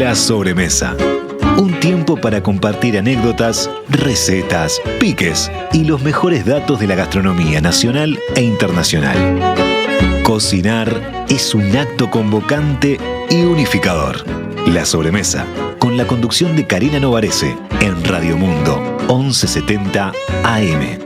La sobremesa. Un tiempo para compartir anécdotas, recetas, piques y los mejores datos de la gastronomía nacional e internacional. Cocinar es un acto convocante y unificador. La sobremesa, con la conducción de Karina Novarese en Radio Mundo 1170 AM.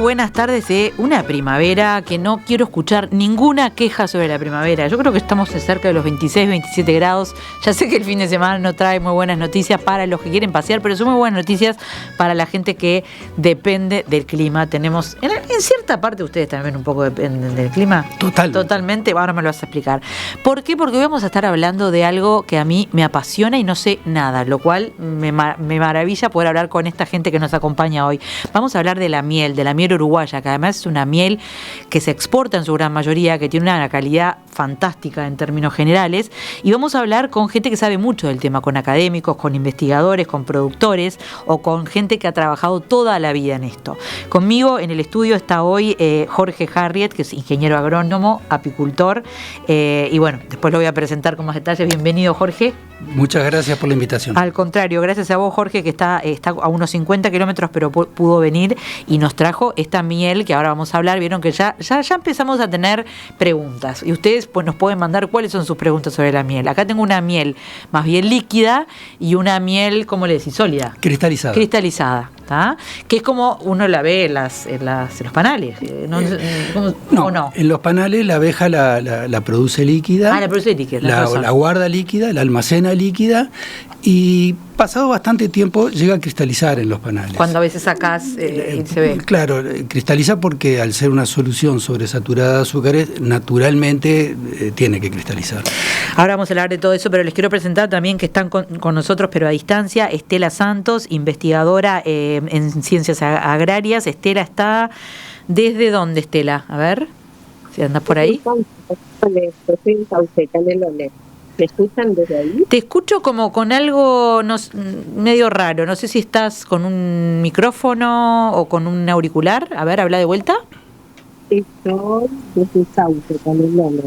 Buenas tardes de una primavera que no quiero escuchar ninguna queja sobre la primavera. Yo creo que estamos cerca de los 26, 27 grados. Ya sé que el fin de semana no trae muy buenas noticias para los que quieren pasear, pero son muy buenas noticias para la gente que depende del clima. Tenemos, en cierta parte ustedes también un poco dependen del clima. Totalmente, ahora me lo vas a explicar. ¿Por qué? Porque hoy vamos a estar hablando de algo que a mí me apasiona y no sé nada, lo cual me maravilla poder hablar con esta gente que nos acompaña hoy. Vamos a hablar de la miel uruguaya, que además es una miel que se exporta en su gran mayoría, que tiene una calidad fantástica en términos generales, y vamos a hablar con gente que sabe mucho del tema, con académicos, con investigadores, con productores o con gente que ha trabajado toda la vida en esto. Conmigo en el estudio está hoy Jorge Harriet, que es ingeniero agrónomo, apicultor, y bueno, después lo voy a presentar con más detalles. Bienvenido, Jorge. Muchas gracias por la invitación. Al contrario, gracias a vos, Jorge, que está a unos 50 kilómetros, pero pudo venir y nos trajo esta miel que ahora vamos a hablar. Vieron que ya empezamos a tener preguntas y ustedes pues nos pueden mandar cuáles son sus preguntas sobre la miel. Acá tengo una miel más bien líquida y una miel, ¿cómo le decís? Sólida. Cristalizada, ¿tá? Que es como uno la ve en los panales. ¿No? En los panales la abeja la produce líquida. La produce líquida. La guarda líquida, la almacena líquida y pasado bastante tiempo llega a cristalizar en los panales. Cuando a veces sacás y se ve. Claro, cristaliza porque al ser una solución sobresaturada de azúcares, naturalmente tiene que cristalizar. Ahora vamos a hablar de todo eso, pero les quiero presentar también que están con nosotros, pero a distancia, Estela Santos, investigadora en ciencias agrarias. Estela está... ¿Desde dónde, Estela? A ver, si andas por ahí. Estoy en Sauce, Canelones. ¿Me escuchan desde ahí? Te escucho como con algo medio raro. No sé si estás con un micrófono o con un auricular. A ver, habla de vuelta. Estoy desde Sauce, Canelones.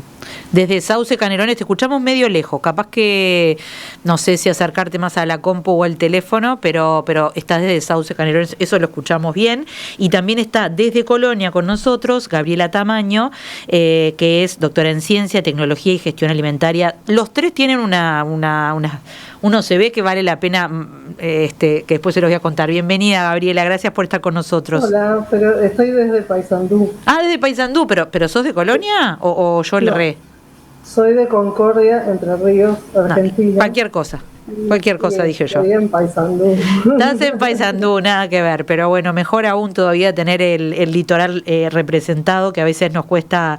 Desde Sauce, Canelones, te escuchamos medio lejos. Capaz que, no sé si acercarte más a la compu o al teléfono, pero estás desde Sauce, Canelones, eso lo escuchamos bien. Y también está desde Colonia con nosotros Gabriela Tamaño, que es doctora en Ciencia, Tecnología y Gestión Alimentaria. Los tres tienen uno se ve que vale la pena, que después se los voy a contar. Bienvenida, Gabriela, gracias por estar con nosotros. Hola, pero estoy desde Paysandú. Desde Paysandú, pero ¿sos de Colonia o yo le erré? Soy de Concordia, Entre Ríos, Argentina. Cualquier cosa dije yo. Estoy en Paysandú. Estás en Paysandú, nada que ver, pero bueno, mejor aún todavía tener el litoral representado, que a veces nos cuesta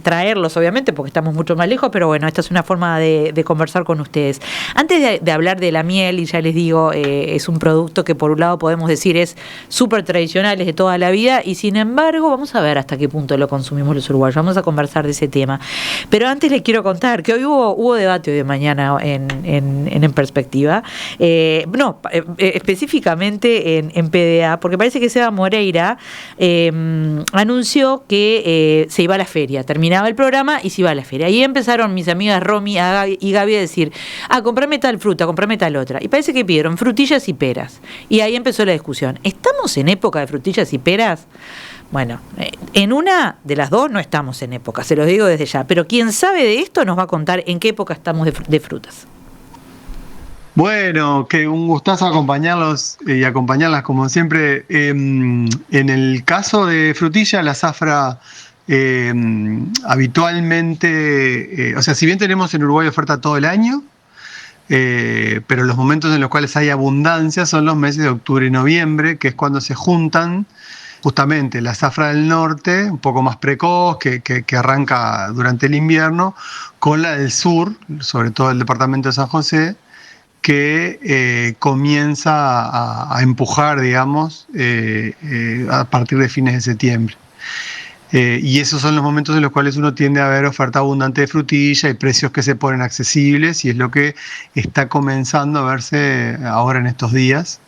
traerlos, obviamente, porque estamos mucho más lejos, pero bueno, esta es una forma de conversar con ustedes. Antes de hablar de la miel, y ya les digo, es un producto que por un lado podemos decir es súper tradicional, es de toda la vida, y sin embargo, vamos a ver hasta qué punto lo consumimos los uruguayos, vamos a conversar de ese tema. Pero antes les quiero contar que hoy hubo debate hoy de mañana en perspectiva, específicamente en PDA, porque parece que Seba Moreira anunció que se iba a la feria, terminaba el programa y se iba a la feria. Y empezaron mis amigas Romy y Gaby a decir, comprame tal fruta, comprame tal otra. Y parece que pidieron frutillas y peras. Y ahí empezó la discusión. ¿Estamos en época de frutillas y peras? Bueno, en una de las dos no estamos en época, se los digo desde ya, pero quien sabe de esto nos va a contar en qué época estamos de frutas. Bueno, que un gustazo acompañarlos y acompañarlas como siempre. En el caso de frutilla, la zafra habitualmente, si bien tenemos en Uruguay oferta todo el año, pero los momentos en los cuales hay abundancia son los meses de octubre y noviembre, que es cuando se juntan justamente la zafra del norte, un poco más precoz, que arranca durante el invierno, con la del sur, sobre todo el departamento de San José, que comienza a empujar, digamos, a partir de fines de septiembre. Y esos son los momentos en los cuales uno tiende a ver oferta abundante de frutilla y precios que se ponen accesibles, y es lo que está comenzando a verse ahora en estos días.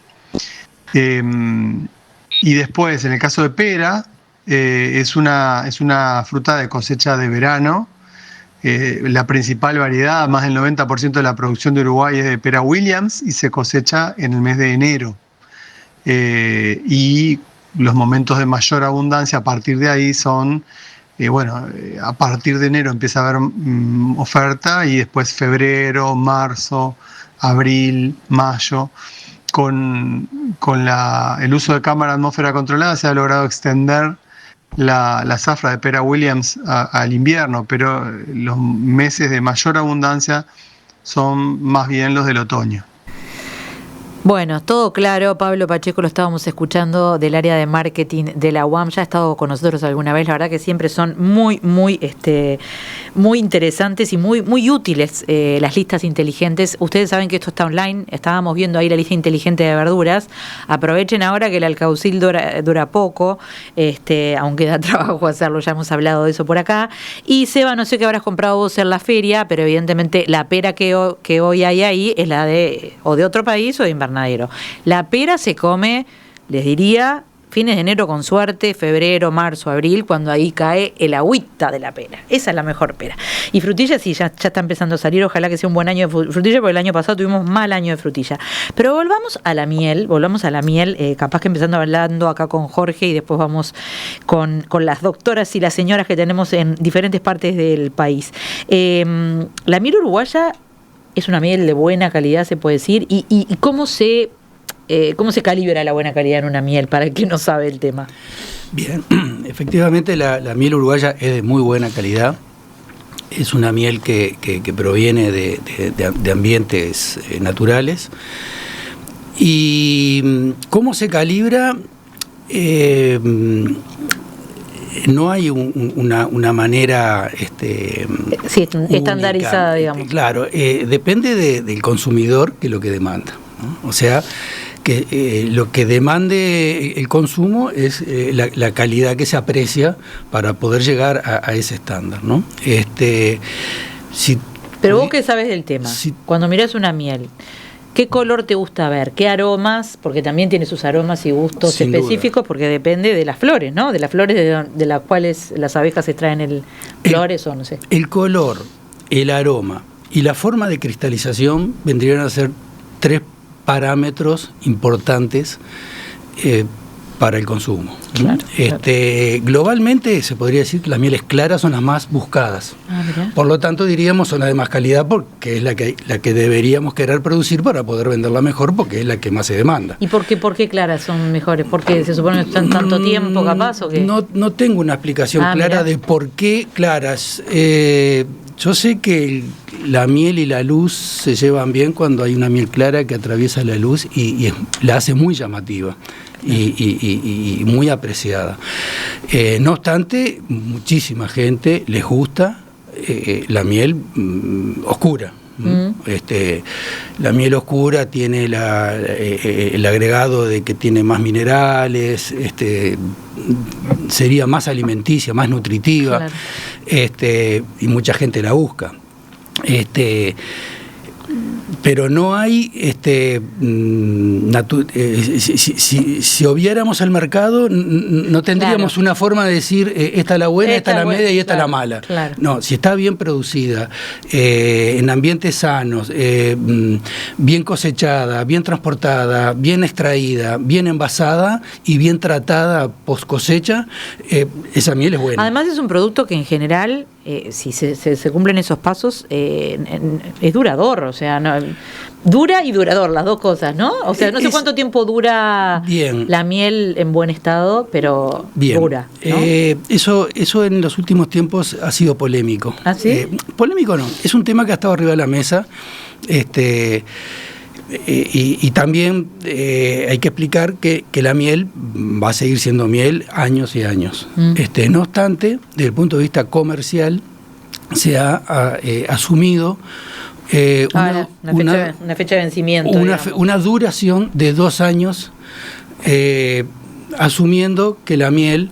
Y después, en el caso de pera, es una fruta de cosecha de verano. La principal variedad, más del 90% de la producción de Uruguay es de pera Williams y se cosecha en el mes de enero. Y los momentos de mayor abundancia a partir de ahí son, a partir de enero empieza a haber oferta y después febrero, marzo, abril, mayo. Con el uso de cámara atmósfera controlada se ha logrado extender la zafra de pera Williams al invierno, pero los meses de mayor abundancia son más bien los del otoño. Bueno, todo claro. Pablo Pacheco lo estábamos escuchando del área de marketing de la UAM. Ya ha estado con nosotros alguna vez. La verdad que siempre son muy interesantes y muy útiles las listas inteligentes. Ustedes saben que esto está online. Estábamos viendo ahí la lista inteligente de verduras. Aprovechen ahora que el alcaucil dura poco, aunque da trabajo hacerlo. Ya hemos hablado de eso por acá. Y Seba, no sé qué habrás comprado vos en la feria, pero evidentemente la pera que hoy hay ahí es la de otro país o de invernadero. La pera se come, les diría, fines de enero con suerte, febrero, marzo, abril, cuando ahí cae el agüita de la pera. Esa es la mejor pera. Y frutilla sí, ya está empezando a salir. Ojalá que sea un buen año de frutilla, porque el año pasado tuvimos mal año de frutilla. Pero volvamos a la miel, capaz que empezando hablando acá con Jorge y después vamos con las doctoras y las señoras que tenemos en diferentes partes del país. La miel uruguaya es una miel de buena calidad, se puede decir, y cómo se calibra la buena calidad en una miel, para el que no sabe el tema. Bien, efectivamente la miel uruguaya es de muy buena calidad. Es una miel que proviene de ambientes naturales. ¿Y cómo se calibra? No hay una manera estandarizada, única, digamos. Claro, depende del consumidor, que es lo que demanda, ¿no? O sea, que lo que demande el consumo es la calidad que se aprecia para poder llegar a ese estándar, ¿no? Pero vos que sabes del tema, cuando mirás una miel, ¿qué color te gusta ver? ¿Qué aromas? Porque también tiene sus aromas y gustos Sin específicos, duda. Porque depende de las flores, ¿no? De las flores de las cuales las abejas extraen flores o no sé. El color, el aroma y la forma de cristalización vendrían a ser 3 parámetros importantes para el consumo. Claro, Globalmente se podría decir que las mieles claras son las más buscadas. Por lo tanto, diríamos son las de más calidad, porque es la que deberíamos querer producir para poder venderla mejor, porque es la que más se demanda. ¿Y por qué claras son mejores? ¿Porque se supone que están tanto tiempo capaz o qué? No tengo una explicación clara de por qué claras. Yo sé que la miel y la luz se llevan bien cuando hay una miel clara que atraviesa la luz y la hace muy llamativa y muy apreciada. No obstante, muchísima gente les gusta la miel oscura. La miel oscura tiene el agregado de que tiene más minerales, sería más alimenticia, más nutritiva, claro. Y mucha gente la busca. Pero no hay, si obviáramos el mercado, no tendríamos una forma de decir esta es la buena, esta es la media y esta es la mala. Claro. No, si está bien producida, en ambientes sanos, bien cosechada, bien transportada, bien extraída, bien envasada y bien tratada post cosecha, esa miel es buena. Además es un producto que en general, si se cumplen esos pasos, es durador, o sea, dura y durador, las dos cosas, ¿no? O sea, no sé cuánto tiempo dura la miel en buen estado, pero dura, ¿no? Eso en los últimos tiempos ha sido polémico. ¿Ah, sí? Polémico no, es un tema que ha estado arriba de la mesa. Y también hay que explicar que la miel va a seguir siendo miel años y años. No obstante, desde el punto de vista comercial, se ha asumido una fecha de vencimiento. Una duración de 2 años, asumiendo que la miel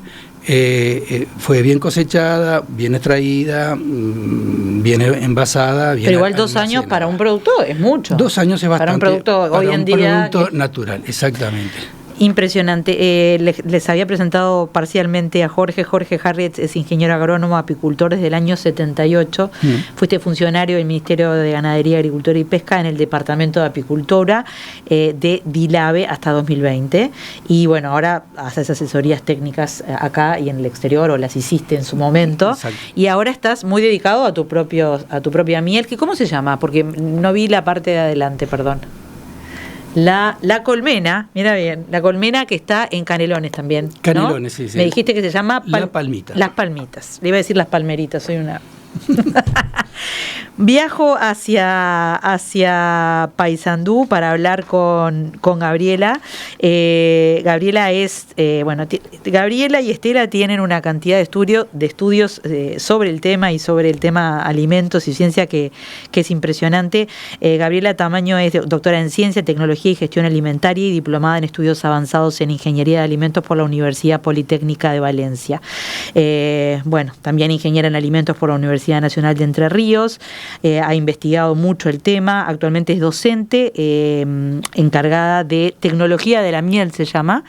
fue bien cosechada, bien extraída, bien envasada. Bien. Pero igual 2 años para un producto es mucho. 2 años es bastante. Para un producto hoy en día. Para un producto natural, exactamente. Impresionante. Les había presentado parcialmente a Jorge. Jorge Harriet es ingeniero agrónomo, apicultor desde el año 78. Fuiste funcionario del Ministerio de Ganadería, Agricultura y Pesca en el Departamento de Apicultura de DILABE hasta 2020. Y bueno, ahora haces asesorías técnicas acá y en el exterior, o las hiciste en su momento. Exacto. Y ahora estás muy dedicado a tu propia miel. ¿Cómo se llama? Porque no vi la parte de adelante, perdón. La colmena, mira bien, la colmena que está en Canelones también, ¿no? Canelones, sí. Me dijiste que se llama La Palmita. Las Palmitas. Le iba a decir las palmeritas, soy una... Viajo hacia Paysandú para hablar con Gabriela. Gabriela Gabriela y Estela tienen una cantidad de estudios sobre el tema y sobre el tema alimentos y ciencia que es impresionante. Gabriela Tamaño es doctora en Ciencia, Tecnología y Gestión Alimentaria y diplomada en Estudios Avanzados en Ingeniería de Alimentos por la Universidad Politécnica de Valencia. También ingeniera en Alimentos por la Universidad Nacional de Entre Ríos. Ha investigado mucho el tema, actualmente es docente, encargada de tecnología de la miel, se llama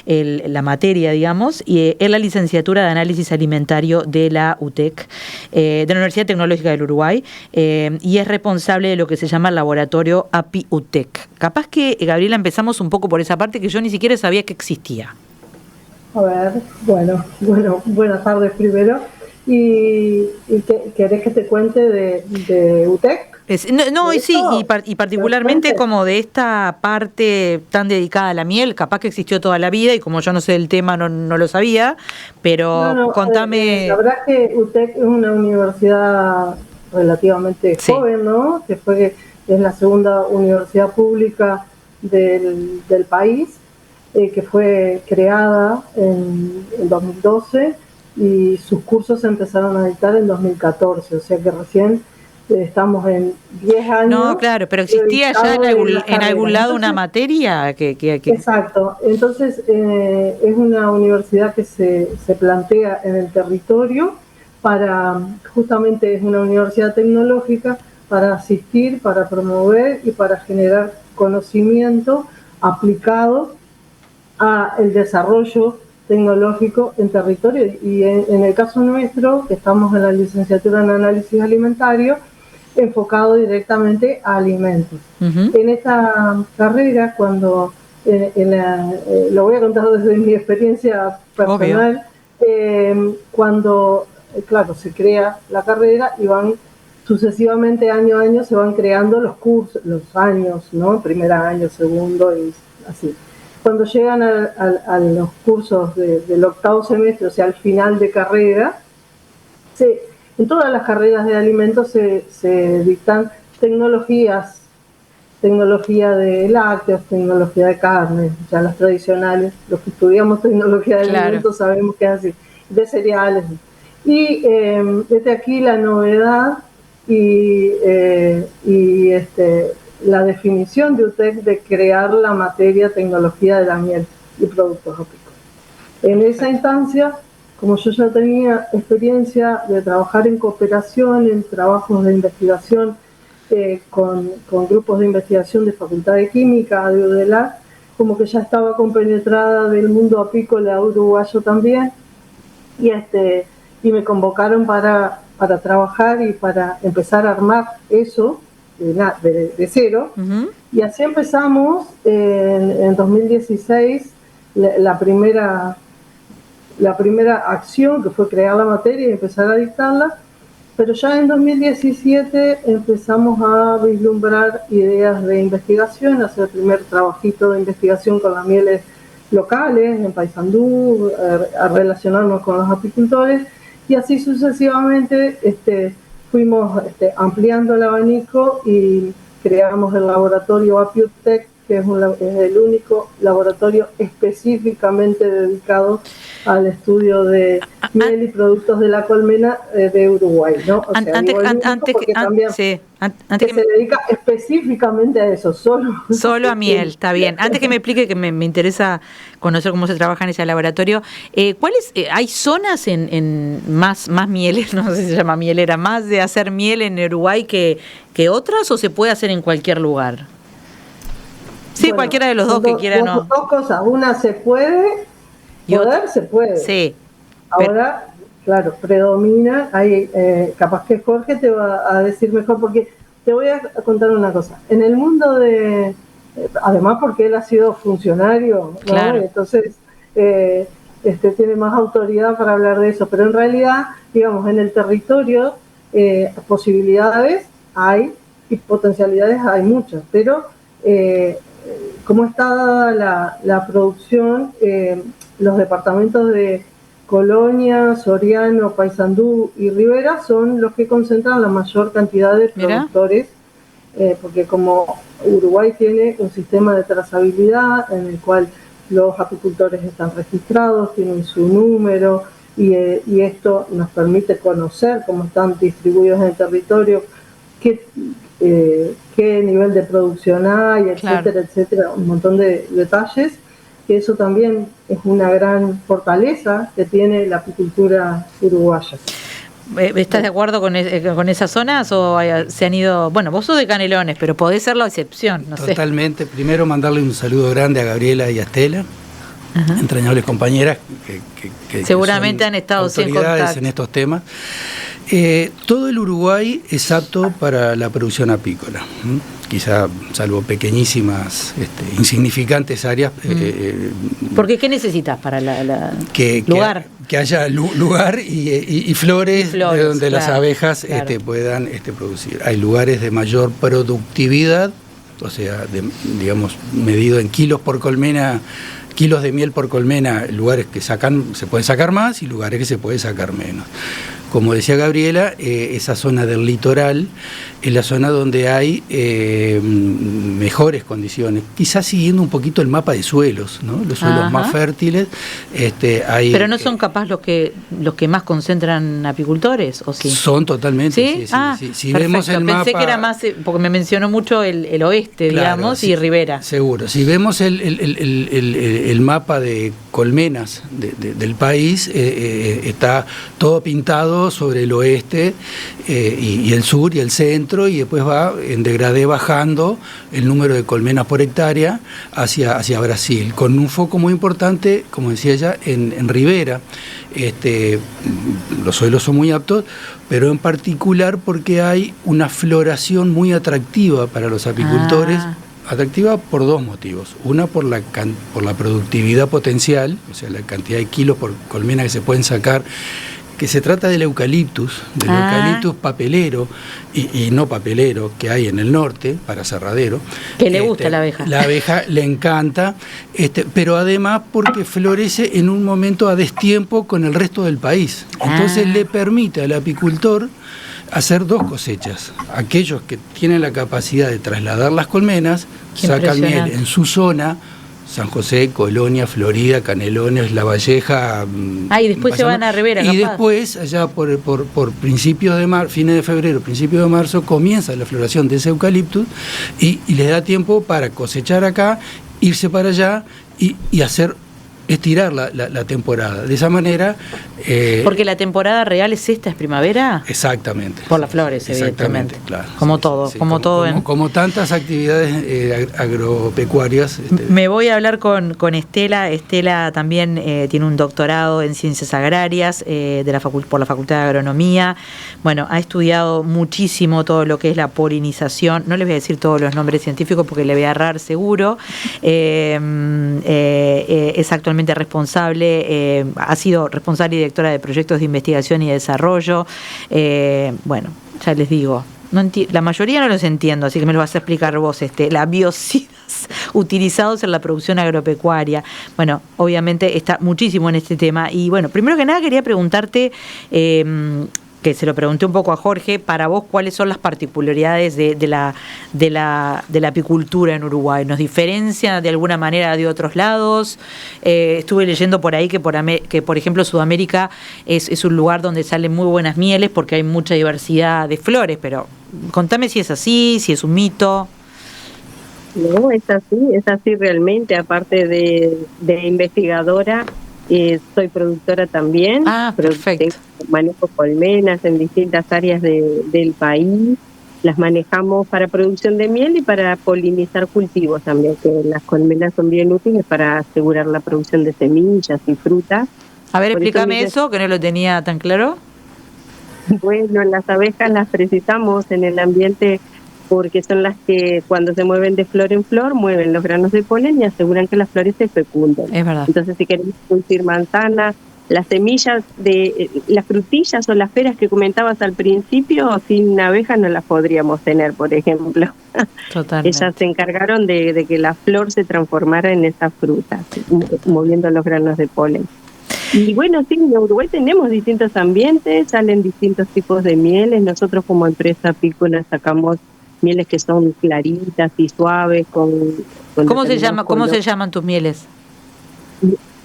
la materia, digamos, y es la licenciatura de análisis alimentario de la UTEC, de la Universidad Tecnológica del Uruguay, y es responsable de lo que se llama el laboratorio API UTEC. Capaz que, Gabriela, empezamos un poco por esa parte que yo ni siquiera sabía que existía. A ver, bueno, buenas tardes primero. ¿Y querés que te cuente de UTEC? Y particularmente como de esta parte tan dedicada a la miel, capaz que existió toda la vida y como yo no sé del tema no lo sabía, pero contame... La verdad es que UTEC es una universidad relativamente joven, ¿no? Es la segunda universidad pública del país, que fue creada en 2012 y sus cursos se empezaron a dictar en 2014, o sea que recién estamos en 10 años. No, claro, pero existía ya en algún lado una materia que... Exacto, entonces es una universidad que se plantea en el territorio justamente es una universidad tecnológica para asistir, para promover y para generar conocimiento aplicado a el desarrollo tecnológico en territorio, y en el caso nuestro estamos en la licenciatura en análisis alimentario enfocado directamente a alimentos. En esta carrera, cuando lo voy a contar desde mi experiencia personal, cuando se crea la carrera y van sucesivamente año a año se van creando los cursos, los años, ¿no? Primer año, segundo y así. Cuando llegan a los cursos del octavo semestre, o sea, al final de carrera, en todas las carreras de alimentos se dictan tecnología de lácteos, tecnología de carne, ya las tradicionales, los que estudiamos tecnología de alimentos sabemos que es así, de cereales. Y desde aquí la novedad y la definición de UTEC de crear la materia tecnología de la miel y productos apícolas. En esa instancia, como yo ya tenía experiencia de trabajar en cooperación, en trabajos de investigación con grupos de investigación de Facultad de Química, de UDELAR, como que ya estaba compenetrada del mundo apícola uruguayo también, y me convocaron para trabajar y para empezar a armar eso de cero. Y así empezamos en 2016 la primera acción, que fue crear la materia y empezar a dictarla, pero ya en 2017 empezamos a vislumbrar ideas de investigación, hacer el primer trabajito de investigación con las mieles locales en Paysandú, a relacionarnos con los apicultores, y así sucesivamente fuimos ampliando el abanico y creamos el laboratorio API UTEC, que es el único laboratorio específicamente dedicado al estudio de miel y productos de la colmena de Uruguay, ¿no? O sea, se dedica específicamente a eso, solo a miel, está bien. Antes que me explique, que me interesa conocer cómo se trabaja en ese laboratorio, ¿cuáles hay zonas en más mieles, no sé si se llama mielera, más de hacer miel en Uruguay que otras, o se puede hacer en cualquier lugar? Sí, bueno, cualquiera de los dos que quieran. Dos cosas, una se puede, se puede. Sí. Ahora, claro, predomina, hay, capaz que Jorge te va a decir mejor, porque te voy a contar una cosa. En el mundo de, además porque él ha sido funcionario, ¿no? Claro. Entonces tiene más autoridad para hablar de eso, pero en realidad, digamos, en el territorio posibilidades hay y potencialidades hay muchas, pero como está dada la producción, los departamentos de Colonia, Soriano, Paysandú y Rivera son los que concentran la mayor cantidad de productores, porque como Uruguay tiene un sistema de trazabilidad en el cual los apicultores están registrados, tienen su número, y esto nos permite conocer cómo están distribuidos en el territorio, qué nivel de producción hay, etcétera, etcétera, un montón de detalles, que eso también es una gran fortaleza que tiene la apicultura uruguaya. ¿Estás de acuerdo con esas zonas o se han ido? Bueno, vos sos de Canelones, pero podés ser la excepción, no sé. Totalmente. Primero mandarle un saludo grande a Gabriela y a Estela, entrañables compañeras que seguramente han estado autoridades en estos temas. Todo el Uruguay es apto para la producción apícola. Quizá, salvo pequeñísimas, insignificantes áreas. ¿Porque qué necesitas para lugar? Que haya lugar y flores de donde las abejas puedan producir. Hay lugares de mayor productividad, o sea, digamos, medido en kilos por colmena, kilos de miel por colmena, lugares que se pueden sacar más y lugares que se puede sacar menos. Como decía Gabriela, esa zona del litoral es la zona donde hay mejores condiciones, quizás siguiendo un poquito el mapa de suelos, ¿no? Los suelos más fértiles. Pero no son capaz los que más concentran apicultores, ¿o sí? Son totalmente, sí. Si vemos el mapa, pensé que era más, porque me mencionó mucho el oeste, claro, digamos, y Rivera. Seguro. Si vemos el mapa de colmenas del país, está todo pintado sobre el oeste y el sur y el centro, y después va en degradé bajando el número de colmenas por hectárea hacia Brasil, con un foco muy importante, como decía ella, en Rivera. Los suelos son muy aptos, pero en particular porque hay una floración muy atractiva para los apicultores. Atractiva por dos motivos. Una, por la productividad potencial, o sea, la cantidad de kilos por colmena que se pueden sacar, que se trata del eucaliptus papelero y no papelero que hay en el norte, para cerradero. Que le gusta a la abeja. La abeja le encanta, pero además porque florece en un momento a destiempo con el resto del país. Entonces le permite al apicultor hacer dos cosechas. Aquellos que tienen la capacidad de trasladar las colmenas, sacan miel en su zona, San José, Colonia, Florida, Canelones, La Valleja. Y después se van a Rivera. Y después, allá por principios de marzo, fines de febrero, principios de marzo, comienza la floración de ese eucaliptus y les da tiempo para cosechar acá, irse para allá y estirar la temporada. De esa manera... porque la temporada real es primavera. Exactamente. Por las flores, evidentemente. Claro. Como todo. Como tantas actividades agropecuarias. Me voy a hablar con Estela. Estela también tiene un doctorado en Ciencias Agrarias por la Facultad de Agronomía. Bueno, ha estudiado muchísimo todo lo que es la polinización. No les voy a decir todos los nombres científicos porque le voy a errar seguro. Es actualmente responsable, ha sido responsable y directora de proyectos de investigación y desarrollo. Bueno, ya les digo, la mayoría no los entiendo, así que me lo vas a explicar vos, la biocidas utilizados en la producción agropecuaria. Bueno, obviamente está muchísimo en este tema. Y bueno, primero que nada quería preguntarte, que se lo pregunté un poco a Jorge, para vos, ¿cuáles son las particularidades de la apicultura en Uruguay? ¿Nos diferencia de alguna manera de otros lados? Estuve leyendo por ahí que por ejemplo Sudamérica es un lugar donde salen muy buenas mieles porque hay mucha diversidad de flores, pero contame si es así, si es un mito. No, es así realmente. Aparte de investigadora, soy productora también. Perfecto. Manejo colmenas en distintas áreas del país. las manejamos para producción de miel y para polinizar cultivos también, que las colmenas son bien útiles para asegurar la producción de semillas y frutas. A ver, explícame eso, que no lo tenía tan claro. Bueno, las abejas las precisamos en el ambiente porque son las que cuando se mueven de flor en flor mueven los granos de polen y aseguran que las flores se fecunden. Es verdad. Entonces, si queremos producir manzana, las semillas de las frutillas o las peras que comentabas al principio, sin abejas no las podríamos tener, por ejemplo. Totalmente. Ellas se encargaron de que la flor se transformara en esas frutas, moviendo los granos de polen. Y bueno, sí, en Uruguay tenemos distintos ambientes, salen distintos tipos de mieles. Nosotros como empresa apícola sacamos mieles que son claritas y suaves. ¿Cómo se llaman tus mieles?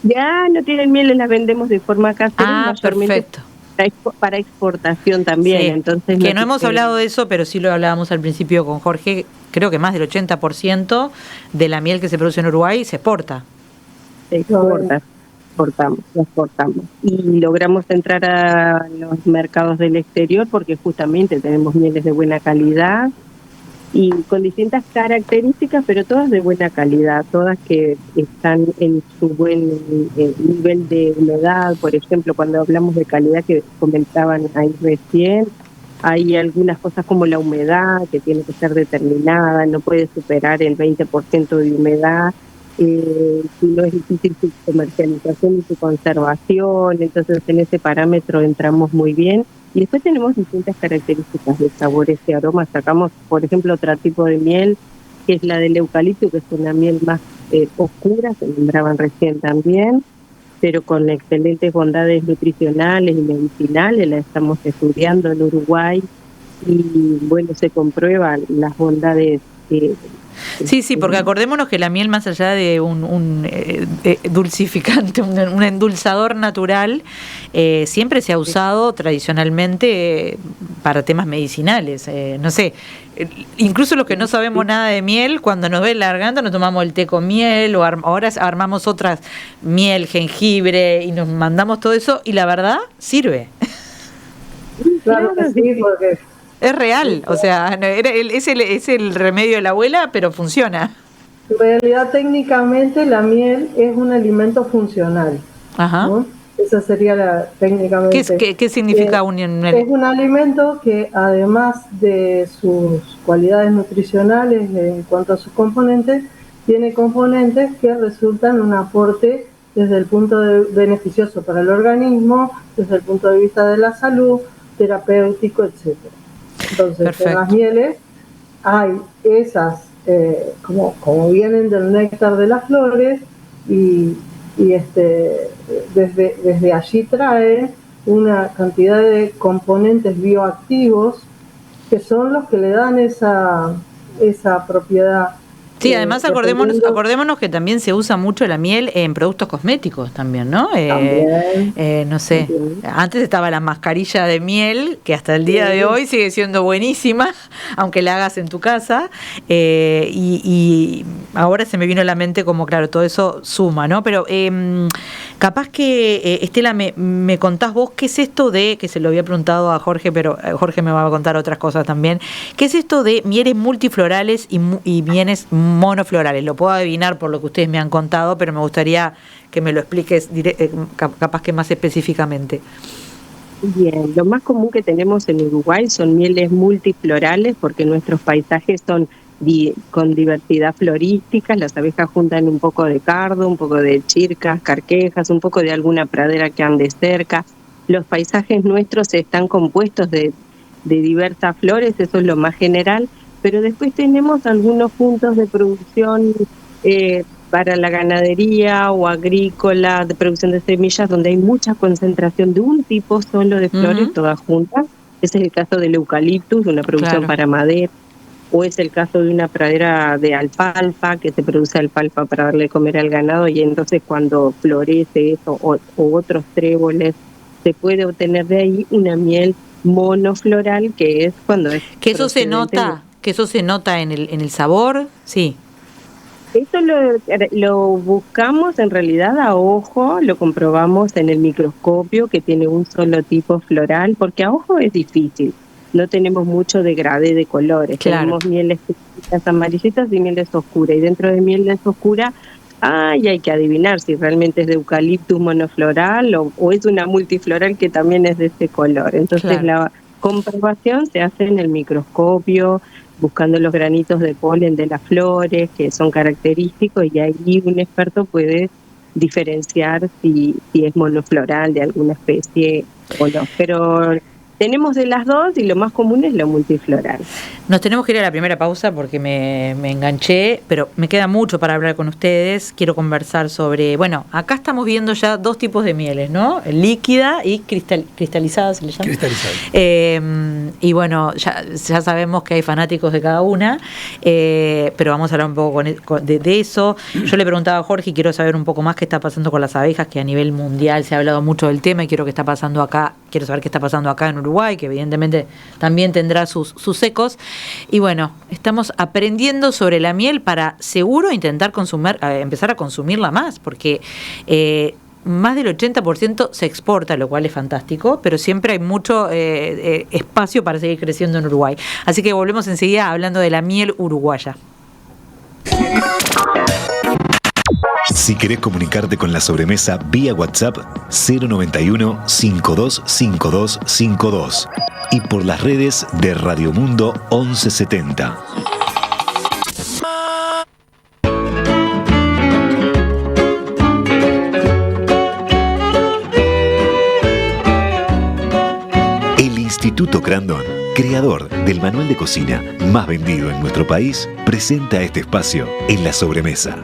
Ya no tienen mieles, las vendemos de forma casera, mayormente perfecto. Para exportación también. Sí, Entonces que no hemos hablado de eso, pero sí lo hablábamos al principio con Jorge. Creo que más del 80% de la miel que se produce en Uruguay se exporta. Se exportamos. Y logramos entrar a los mercados del exterior porque justamente tenemos mieles de buena calidad y con distintas características, pero todas de buena calidad, todas que están en su buen nivel de humedad. Por ejemplo, cuando hablamos de calidad que comentaban ahí recién, hay algunas cosas como la humedad que tiene que ser determinada, no puede superar el 20% de humedad, si no es difícil su comercialización y su conservación. Entonces en ese parámetro entramos muy bien. Y después tenemos distintas características de sabores y aromas. Sacamos, por ejemplo, otro tipo de miel, que es la del eucalipto, que es una miel más oscura, se nombraban recién también, pero con excelentes bondades nutricionales y medicinales. La estamos estudiando en Uruguay y, bueno, se comprueban las bondades. Sí, porque acordémonos que la miel, más allá de un dulcificante, un endulzador natural, siempre se ha usado tradicionalmente para temas medicinales. No sé, incluso los que no sabemos nada de miel, cuando nos ve la garganta nos tomamos el té con miel, o ahora armamos otras, miel, jengibre, y nos mandamos todo eso, y la verdad, sirve. Claro que sí, porque... Es real, o sea, es el remedio de la abuela, pero funciona. En realidad, técnicamente, la miel es un alimento funcional. Ajá. ¿No? Esa sería técnicamente. ¿Qué significa es un alimento que, además de sus cualidades nutricionales en cuanto a sus componentes, tiene componentes que resultan un aporte desde el punto de beneficioso para el organismo, desde el punto de vista de la salud, terapéutico, etcétera. Entonces, perfecto. En las mieles hay esas, como vienen del néctar de las flores, y desde allí trae una cantidad de componentes bioactivos que son los que le dan esa propiedad. Sí, además acordémonos que también se usa mucho la miel en productos cosméticos también, ¿no? No sé, antes estaba la mascarilla de miel, que hasta el día de hoy sigue siendo buenísima, aunque la hagas en tu casa, y ahora se me vino a la mente como, claro, todo eso suma, ¿no? Pero capaz que, Estela, me contás vos, ¿qué es esto de, que se lo había preguntado a Jorge, pero Jorge me va a contar otras cosas también, ¿qué es esto de mieles multiflorales y mieles monoflorales? Lo puedo adivinar por lo que ustedes me han contado, pero me gustaría que me lo expliques capaz que más específicamente. Bien, lo más común que tenemos en Uruguay son mieles multiflorales, porque nuestros paisajes son con diversidad florística. Las abejas juntan un poco de cardo, un poco de chircas, carquejas, un poco de alguna pradera que ande cerca. Los paisajes nuestros están compuestos de diversas flores, eso es lo más general, pero después tenemos algunos puntos de producción para la ganadería o agrícola, de producción de semillas, donde hay mucha concentración de un tipo solo de flores, todas juntas. Ese es el caso del eucaliptus, una producción para madera, o es el caso de una pradera de alfalfa, que se produce alfalfa para darle de comer al ganado, y entonces cuando florece eso, o otros tréboles, se puede obtener de ahí una miel monofloral, que es cuando es... ¿Que eso se nota? ¿Que eso se nota en el sabor? Sí. Eso lo buscamos en realidad a ojo, lo comprobamos en el microscopio, que tiene un solo tipo floral, porque a ojo es difícil. no tenemos mucho degradé de colores. Claro. Tenemos mieles amarillitas y mieles oscuras, y dentro de mieles oscuras hay que adivinar si realmente es de eucaliptus monofloral o es una multifloral que también es de ese color. Entonces la comprobación se hace en el microscopio, buscando los granitos de polen de las flores que son característicos, y ahí un experto puede diferenciar si es monofloral de alguna especie o no. Pero tenemos de las dos y lo más común es lo multifloral. Nos tenemos que ir a la primera pausa porque me enganché, pero me queda mucho para hablar con ustedes. Quiero conversar sobre, bueno, acá estamos viendo ya dos tipos de mieles, ¿no? Líquida y cristalizada, ¿se le llama? Cristalizada. Y bueno, ya sabemos que hay fanáticos de cada una, pero vamos a hablar un poco de eso. Yo le preguntaba a Jorge y quiero saber un poco más qué está pasando con las abejas, que a nivel mundial se ha hablado mucho del tema, y quiero saber qué está pasando acá en Uruguay, que evidentemente también tendrá sus ecos. Y bueno, estamos aprendiendo sobre la miel para seguro intentar empezar a consumirla más, porque más del 80% se exporta, lo cual es fantástico, pero siempre hay mucho espacio para seguir creciendo en Uruguay. Así que volvemos enseguida hablando de la miel uruguaya. Si querés comunicarte con La Sobremesa vía WhatsApp 091-525252 y por las redes de Radio Mundo 1170. El Instituto Crandon, creador del manual de cocina más vendido en nuestro país, presenta este espacio en La Sobremesa.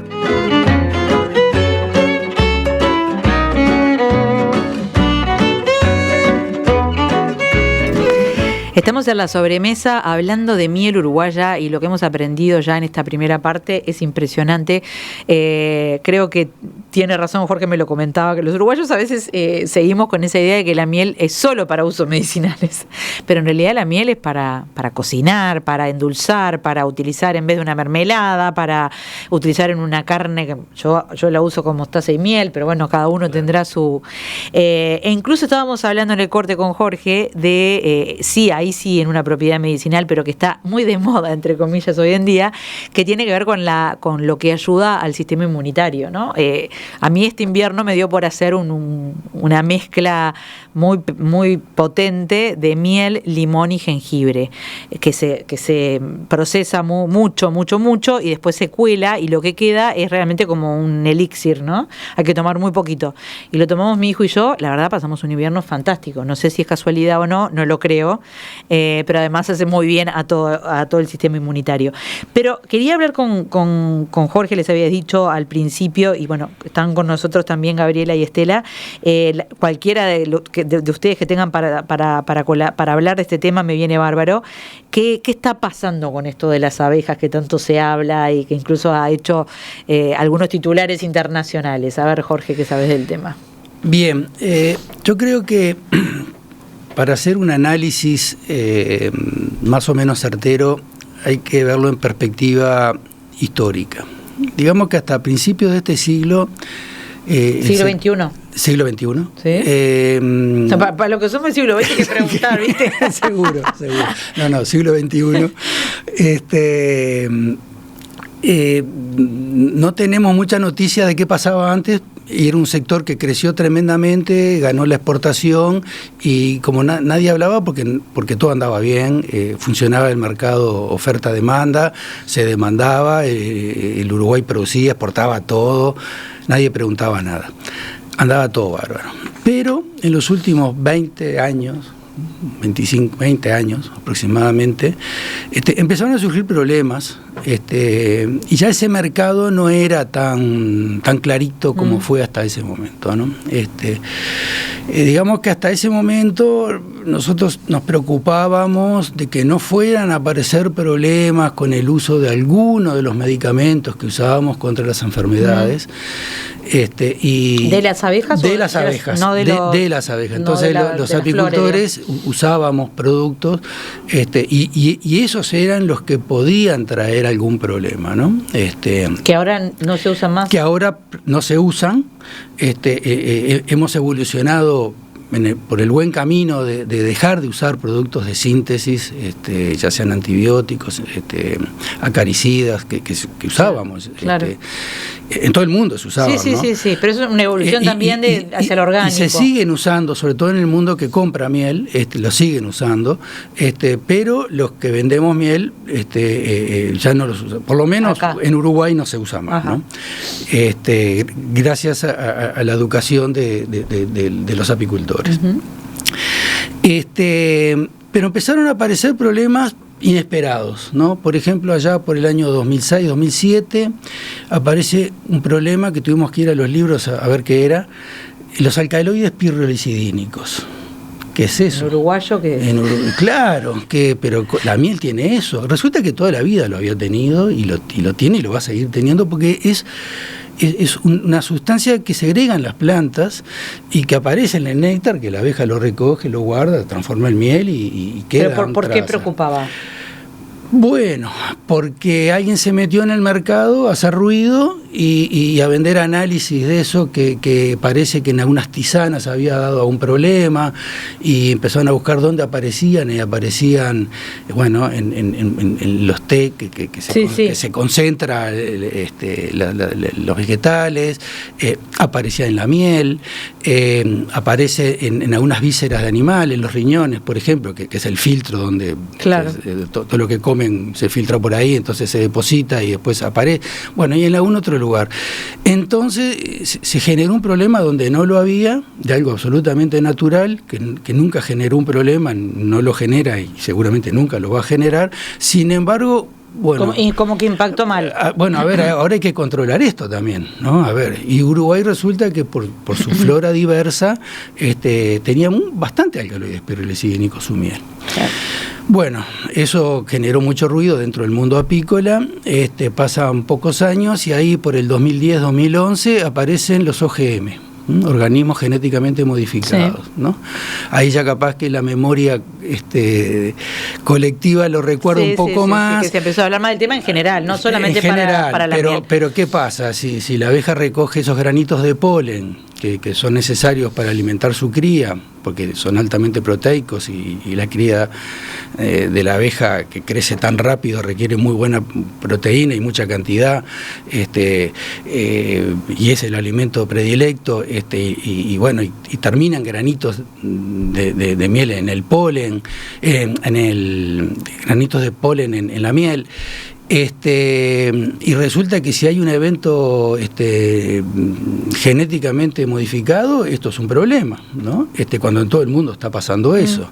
Estamos en La Sobremesa hablando de miel uruguaya, y lo que hemos aprendido ya en esta primera parte es impresionante. Creo que tiene razón, Jorge me lo comentaba, que los uruguayos a veces seguimos con esa idea de que la miel es solo para usos medicinales, pero en realidad la miel es para cocinar, para endulzar, para utilizar en vez de una mermelada, para utilizar en una carne, que yo la uso con mostaza y miel, pero bueno, cada uno tendrá su... e incluso estábamos hablando en el corte con Jorge de, ahí sí en una propiedad medicinal, pero que está muy de moda, entre comillas, hoy en día, que tiene que ver con lo que ayuda al sistema inmunitario, ¿no? A mí este invierno me dio por hacer una mezcla muy, muy potente de miel, limón y jengibre, que se procesa mucho, y después se cuela, y lo que queda es realmente como un elixir, ¿no? Hay que tomar muy poquito. Y lo tomamos mi hijo y yo, la verdad pasamos un invierno fantástico. No sé si es casualidad o no lo creo, pero además hace muy bien a todo el sistema inmunitario. Pero quería hablar con Jorge, les había dicho al principio, y bueno, están con nosotros también Gabriela y Estela. Cualquiera de ustedes que tengan para hablar de este tema me viene bárbaro. ¿Qué está pasando con esto de las abejas que tanto se habla y que incluso ha hecho algunos titulares internacionales? A ver, Jorge, ¿qué sabes del tema? Bien, yo creo que para hacer un análisis más o menos certero hay que verlo en perspectiva histórica. Digamos que hasta principios de este siglo... ¿Siglo XXI? Siglo XXI. ¿Sí? Para lo que somos el siglo XX hay que preguntar, ¿viste? Seguro. No, siglo XXI. No tenemos mucha noticia de qué pasaba antes, y era un sector que creció tremendamente, ganó la exportación, y como nadie hablaba porque todo andaba bien, funcionaba el mercado oferta-demanda, se demandaba, el Uruguay producía, exportaba todo, nadie preguntaba nada, andaba todo bárbaro. Pero en los últimos 20 años aproximadamente, empezaron a surgir problemas, y ya ese mercado no era tan clarito como fue hasta ese momento, ¿no? Digamos que hasta ese momento nosotros nos preocupábamos de que no fueran a aparecer problemas con el uso de alguno de los medicamentos que usábamos contra las enfermedades. Y ¿de las abejas? De las abejas, no de las abejas. Entonces los apicultores usábamos productos, y esos eran los que podían traer algún problema, ¿no? Que ahora no se usan más. Que ahora no se usan. Hemos evolucionado por el buen camino de dejar de usar productos de síntesis, ya sean antibióticos, acaricidas, que usábamos. Claro. En todo el mundo se usaba. Sí, ¿no? sí, pero eso es una evolución también hacia lo orgánico. Y se siguen usando, sobre todo en el mundo que compra miel, lo siguen usando, pero los que vendemos miel ya no los usamos. Por lo menos acá en Uruguay no se usa más, ¿no? Gracias a la educación de los apicultores. Uh-huh. Pero empezaron a aparecer problemas inesperados, ¿no? Por ejemplo, allá por el año 2006-2007 aparece un problema que tuvimos que ir a los libros a ver qué era, los alcaloides pirrolicidínicos. ¿Qué es eso? ¿En uruguayo qué es? Claro, pero la miel tiene eso. Resulta que toda la vida lo había tenido y lo tiene y lo va a seguir teniendo porque es una sustancia que segregan las plantas y que aparece en el néctar, que la abeja lo recoge, lo guarda, transforma en miel y queda. ¿Pero por qué preocupaba? Bueno, porque alguien se metió en el mercado a hacer ruido y a vender análisis de eso que parece que en algunas tisanas había dado algún problema y empezaron a buscar dónde aparecían y aparecían, bueno, en los té que se concentra los vegetales, aparecía en la miel, aparece en algunas vísceras de animales, en los riñones, por ejemplo, que es el filtro donde claro. Todo lo que comen se filtra por ahí, entonces se deposita y después aparece, bueno, y en algún otro lugar. Entonces se generó un problema donde no lo había, de algo absolutamente natural, que nunca generó un problema, no lo genera y seguramente nunca lo va a generar. Sin embargo, bueno, y como que impactó mal. Bueno, a ver, ahora hay que controlar esto también, ¿no? A ver, y Uruguay resulta que por su flora diversa tenía bastante alcaloides pirrolicidínicos su miel. Claro. Bueno, eso generó mucho ruido dentro del mundo apícola, pasan pocos años y ahí por el 2010-2011 aparecen los OGM, organismos genéticamente modificados, sí. ¿No? Ahí ya capaz que la memoria colectiva lo recuerda un poco más. Sí, que se empezó a hablar más del tema en general, no solamente para la miel. Pero ¿qué pasa? Si la abeja recoge esos granitos de polen que son necesarios para alimentar su cría, porque son altamente proteicos y la cría de la abeja que crece tan rápido requiere muy buena proteína y mucha cantidad, y es el alimento predilecto, y bueno, y terminan granitos de miel en el polen, granitos de polen en la miel. Y resulta que si hay un evento genéticamente modificado, esto es un problema, ¿no? Cuando en todo el mundo está pasando eso.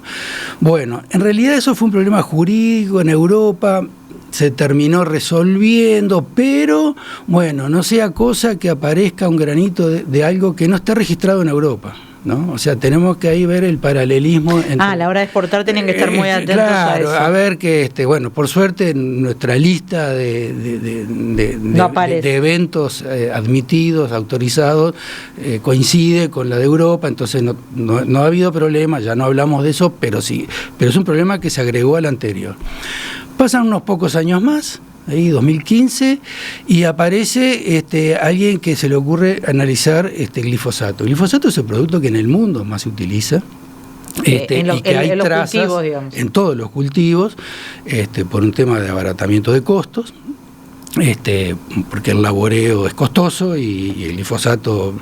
Bueno, en realidad eso fue un problema jurídico en Europa, se terminó resolviendo, pero bueno, no sea cosa que aparezca un granito de algo que no está registrado en Europa, ¿no? O sea, tenemos que ahí ver el paralelismo entre, a la hora de exportar tienen que estar muy atentos a eso. A ver que bueno, por suerte nuestra lista de eventos admitidos, autorizados, coincide con la de Europa, entonces no ha habido problema, ya no hablamos de eso, pero sí, pero es un problema que se agregó al anterior. Pasan unos pocos años más, ahí 2015, y aparece alguien que se le ocurre analizar glifosato. Glifosato es el producto que en el mundo más se utiliza. Y que hay trazas cultivos, digamos, en todos los cultivos, por un tema de abaratamiento de costos, porque el laboreo es costoso y el glifosato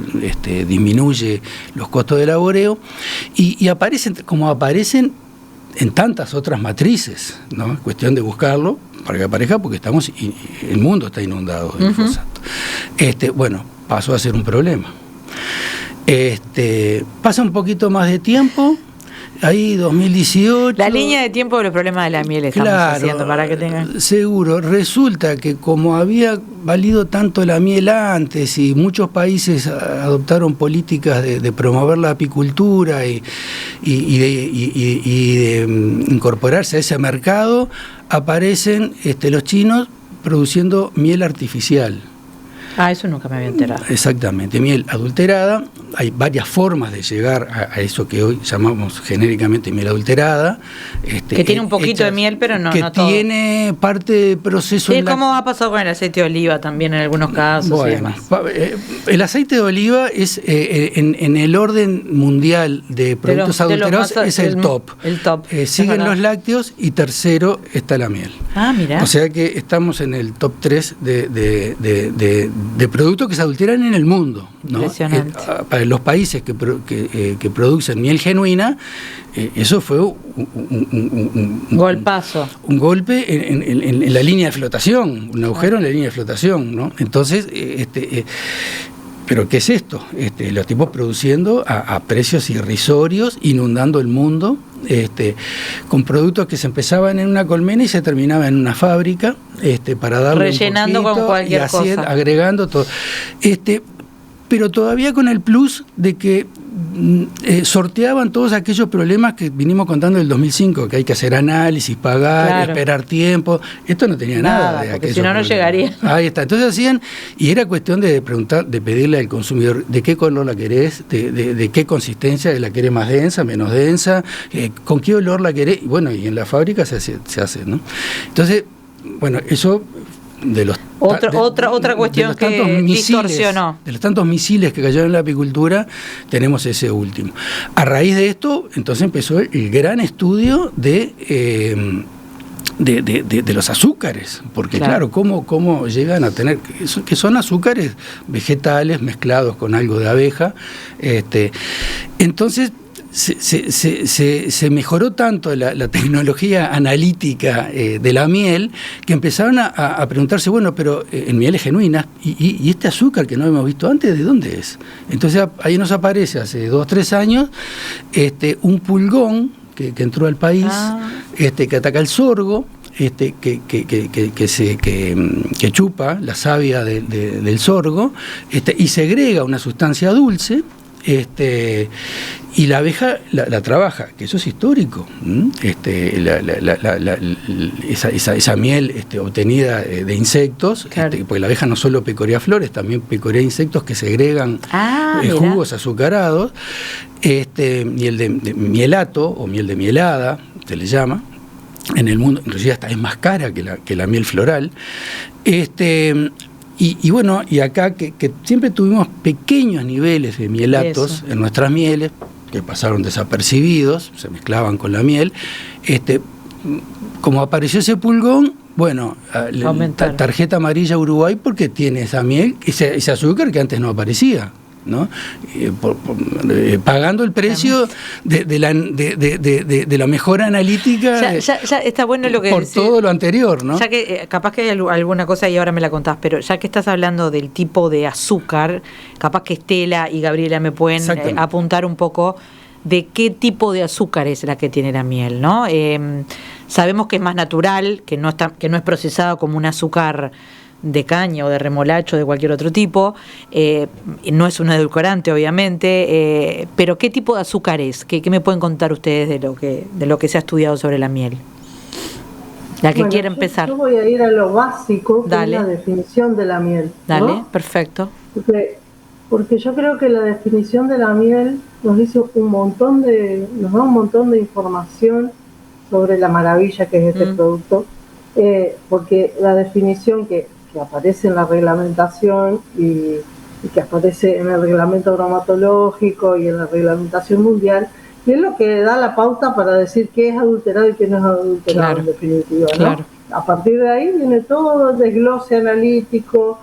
disminuye los costos de laboreo, y aparecen como aparecen en tantas otras matrices, ¿no? Es cuestión de buscarlo para que aparezca, porque el mundo está inundado de glifosato. Bueno, pasó a ser un problema. Pasa un poquito más de tiempo, ahí 2018... La línea de tiempo de los problemas de la miel estamos haciendo para que tengan... Seguro, resulta que como había valido tanto la miel antes y muchos países adoptaron políticas de promover la apicultura y de incorporarse a ese mercado, aparecen los chinos produciendo miel artificial. Eso nunca me había enterado. Exactamente, miel adulterada. Hay varias formas de llegar a eso que hoy llamamos genéricamente miel adulterada. Que tiene un poquito de miel, pero no todo. Que tiene parte de proceso... Sí, como ha pasado con el aceite de oliva también en algunos casos. Bueno, y demás. El aceite de oliva es, en el orden mundial de productos adulterados, es el top. El top. Siguen los lácteos y tercero está la miel. Mira. O sea que estamos en el top 3 de productos que se adulteran en el mundo, ¿no? Impresionante. Para los países que producen miel genuina, eso fue un golpazo. Un golpe en la línea de flotación, un agujero en la línea de flotación, ¿no? Entonces, ¿pero qué es esto? Los tipos produciendo a precios irrisorios, inundando el mundo, con productos que se empezaban en una colmena y se terminaban en una fábrica, para darle rellenando un poquito, con cualquier cosa, agregando todo. Pero todavía con el plus de que sorteaban todos aquellos problemas que vinimos contando del 2005, que hay que hacer análisis, pagar, esperar tiempo. Esto no tenía nada de aquello. Si no, no llegaría. Ahí está. Entonces hacían, y era cuestión de preguntar, de pedirle al consumidor de qué color la querés, de qué consistencia, la querés más densa, menos densa, con qué olor la querés. Y bueno, y en la fábrica se hace, ¿no? Entonces, bueno, eso de los otra cuestión que distorsionó. De los tantos misiles que cayeron en la apicultura, tenemos ese último. A raíz de esto, entonces empezó el gran estudio de los azúcares, porque claro, ¿cómo llegan a tener, que son azúcares vegetales mezclados con algo de abeja? Entonces, se mejoró tanto la tecnología analítica de la miel que empezaron a preguntarse, bueno, pero en mieles genuinas, ¿y este azúcar que no hemos visto antes, de dónde es? Entonces ahí nos aparece hace 2 o 3 años un pulgón que entró al país, que ataca el sorgo, que chupa la savia del sorgo, y segrega una sustancia dulce. Y la abeja la trabaja, que eso es histórico. Esa miel obtenida de insectos, claro. Porque la abeja no solo pecorea flores, también pecorea insectos que segregan jugos azucarados, miel de mielato o miel de mielada, se le llama. En el mundo, inclusive hasta es más cara que la miel floral. Y bueno, y acá que siempre tuvimos pequeños niveles de mielatos en nuestras mieles, que pasaron desapercibidos, se mezclaban con la miel. Como apareció ese pulgón, bueno, tarjeta amarilla Uruguay, porque tiene esa miel, ese azúcar que antes no aparecía, ¿no? Pagando el precio de la mejora analítica. Ya está bueno lo que por todo lo anterior, ¿no? Ya que capaz que hay alguna cosa y ahora me la contás, pero ya que estás hablando del tipo de azúcar, capaz que Estela y Gabriela me pueden apuntar un poco de qué tipo de azúcar es la que tiene la miel, ¿no? Sabemos que es más natural, que no es procesado como un azúcar de caña o de remolacho, de cualquier otro tipo, no es un edulcorante obviamente, pero ¿qué tipo de azúcar es? ¿Qué me pueden contar ustedes de lo que se ha estudiado sobre la miel? La que quiere empezar. Yo voy a ir a lo básico, que es la definición de la miel, ¿no? Dale, perfecto. Porque yo creo que la definición de la miel nos da un montón de información sobre la maravilla que es este producto, porque la definición que aparece en la reglamentación y que aparece en el reglamento bromatológico y en la reglamentación mundial, y es lo que da la pauta para decir qué es adulterado y qué no es adulterado, en definitiva, ¿no? A partir de ahí viene todo el desglose analítico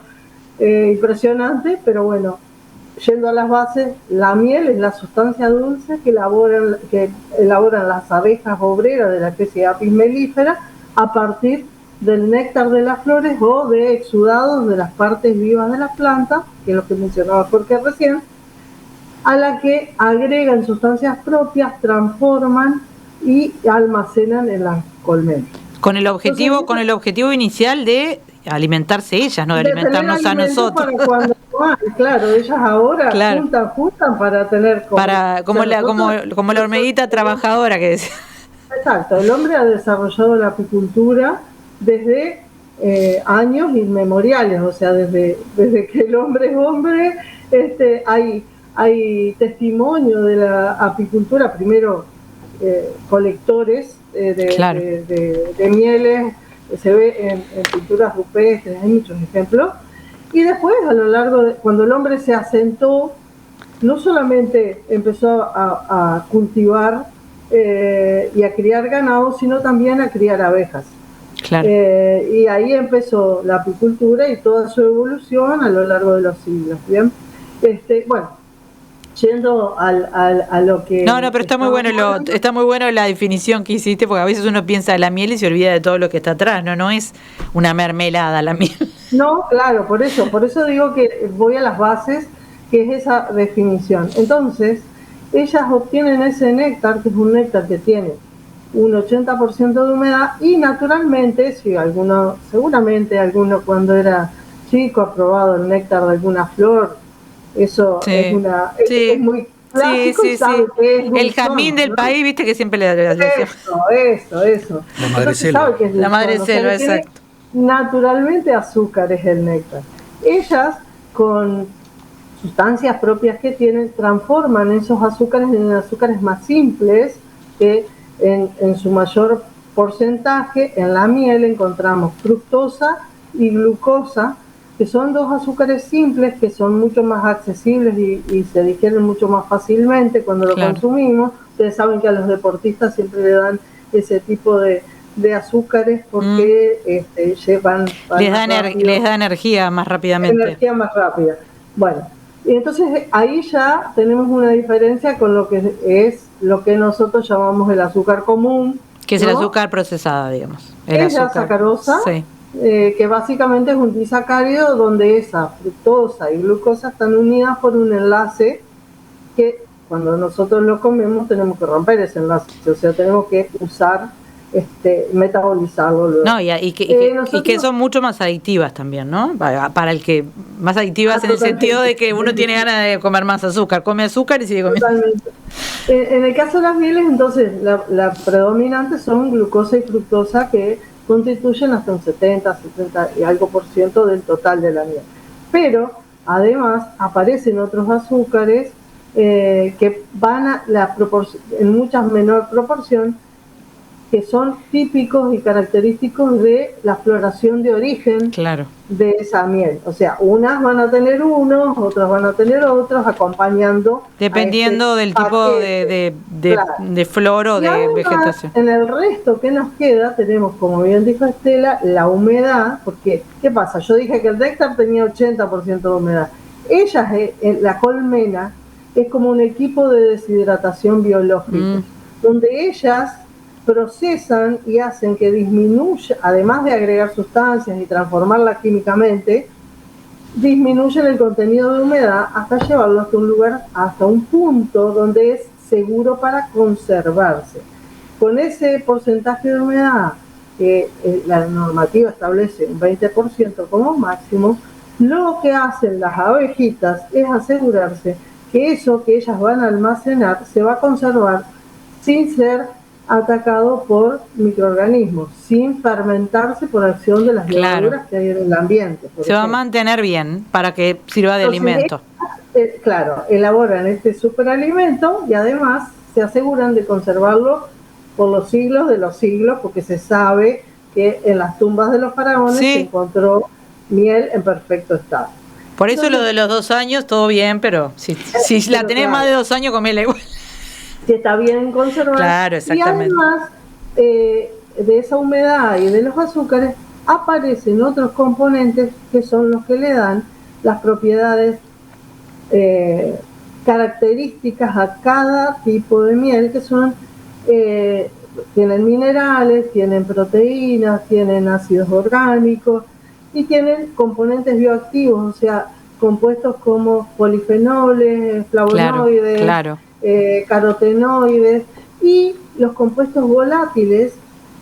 impresionante, pero bueno, yendo a las bases, la miel es la sustancia dulce que elaboran las abejas obreras de la especie Apis mellifera a partir del néctar de las flores o de exudados de las partes vivas de las plantas, que es lo que mencionaba Jorge recién, a la que agregan sustancias propias, transforman y almacenan en las colmenas. Con el objetivo inicial de alimentarse ellas, no de alimentarnos a nosotros. Claro, ellas ahora juntan para tener como la hormiguita trabajadora que decía. Exacto, el hombre ha desarrollado la apicultura desde años inmemoriales, o sea, desde que el hombre es hombre, hay testimonio de la apicultura, primero colectores de mieles, se ve en pinturas rupestres, hay muchos ejemplos, y después a lo largo cuando el hombre se asentó, no solamente empezó a cultivar y a criar ganado, sino también a criar abejas. Claro. Y ahí empezó la apicultura y toda su evolución a lo largo de los siglos. Bien, bueno, yendo a lo que... No, pero está muy bueno la definición que hiciste, porque a veces uno piensa en la miel y se olvida de todo lo que está atrás, no es una mermelada la miel. No, claro, por eso digo que voy a las bases, que es esa definición. Entonces, ellas obtienen ese néctar, que es un néctar que tiene un 80% de humedad, y naturalmente, seguramente alguno cuando era chico ha probado el néctar de alguna flor, eso es muy clásico, sí. El jazmín del país, viste que siempre le eso. La madreselva. La madreselva, exacto. Naturalmente azúcar es el néctar. Ellas, con sustancias propias que tienen, transforman esos azúcares en azúcares más simples, que en su mayor porcentaje en la miel encontramos fructosa y glucosa, que son dos azúcares simples que son mucho más accesibles y se digieren mucho más fácilmente cuando lo consumimos. Ustedes saben que a los deportistas siempre le dan ese tipo de azúcares porque les da energía más rápidamente. Energía más rápida. Bueno, y entonces ahí ya tenemos una diferencia con lo que es lo que nosotros llamamos el azúcar común, que es el azúcar procesada, digamos. Es la sacarosa, que básicamente es un disacárido donde esa fructosa y glucosa están unidas por un enlace que cuando nosotros lo comemos tenemos que romper ese enlace, o sea, tenemos que usar metabolizarlo luego. No, y que son mucho más adictivas también, ¿no? Para el que más adictivas en el sentido de que uno tiene ganas de comer más azúcar, come azúcar y sigue comiendo. Totalmente. En el caso de las mieles, entonces, la predominante son glucosa y fructosa, que constituyen hasta un 70 y algo % del total de la miel. Pero, además, aparecen otros azúcares que van en mucha menor proporción, que son típicos y característicos de la floración de origen de esa miel. O sea, unas van a tener unos, otras van a tener otros, acompañando. Dependiendo del tipo de flor o de además, vegetación. En el resto que nos queda, tenemos, como bien dijo Estela, la humedad, porque, ¿qué pasa? Yo dije que el néctar tenía 80% de humedad. La colmena, es como un equipo de deshidratación biológica, donde ellas procesan y hacen que disminuya, además de agregar sustancias y transformarlas químicamente, disminuyen el contenido de humedad hasta llevarlo hasta un punto donde es seguro para conservarse. Con ese porcentaje de humedad que la normativa establece un 20% como máximo, lo que hacen las abejitas es asegurarse que eso que ellas van a almacenar se va a conservar sin ser atacado por microorganismos, sin fermentarse por acción de las levaduras que hay en el ambiente. Se va a mantener bien para que sirva de alimento. Elaboran este superalimento y además se aseguran de conservarlo por los siglos de los siglos, porque se sabe que en las tumbas de los faraones se encontró miel en perfecto estado. Por eso lo de los 2 años, todo bien, pero si la tenés más de 2 años, comela igual. Si está bien conservada. Claro, exactamente. Y además de esa humedad y de los azúcares, aparecen otros componentes que son los que le dan las propiedades características a cada tipo de miel, que son tienen minerales, tienen proteínas, tienen ácidos orgánicos y tienen componentes bioactivos, o sea, compuestos como polifenoles, flavonoides, carotenoides y los compuestos volátiles,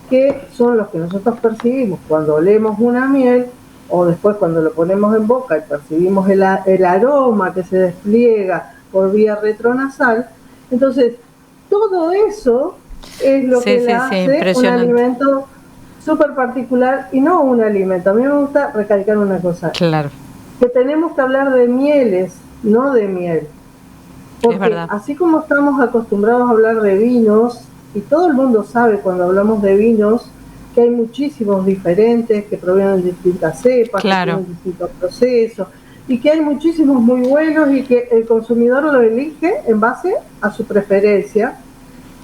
que son los que nosotros percibimos cuando olemos una miel o después cuando lo ponemos en boca y percibimos el aroma que se despliega por vía retronasal. Entonces, todo eso es lo que le hace un alimento súper particular y no un alimento. A mí me gusta recalcar una cosa. Claro. Que tenemos que hablar de mieles, no de miel. Porque así como estamos acostumbrados a hablar de vinos, y todo el mundo sabe cuando hablamos de vinos que hay muchísimos diferentes, que provienen de distintas cepas, claro, que tienen distintos procesos, y que hay muchísimos muy buenos y que el consumidor lo elige en base a su preferencia.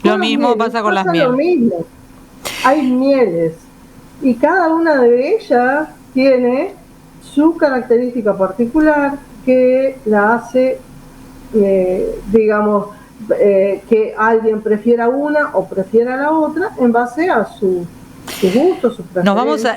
Lo mismo pasa con las mieles. Lo mismo. Hay mieles y cada una de ellas tiene su característica particular que la hace, que alguien prefiera una o prefiera la otra en base a su gusto, su preferencia.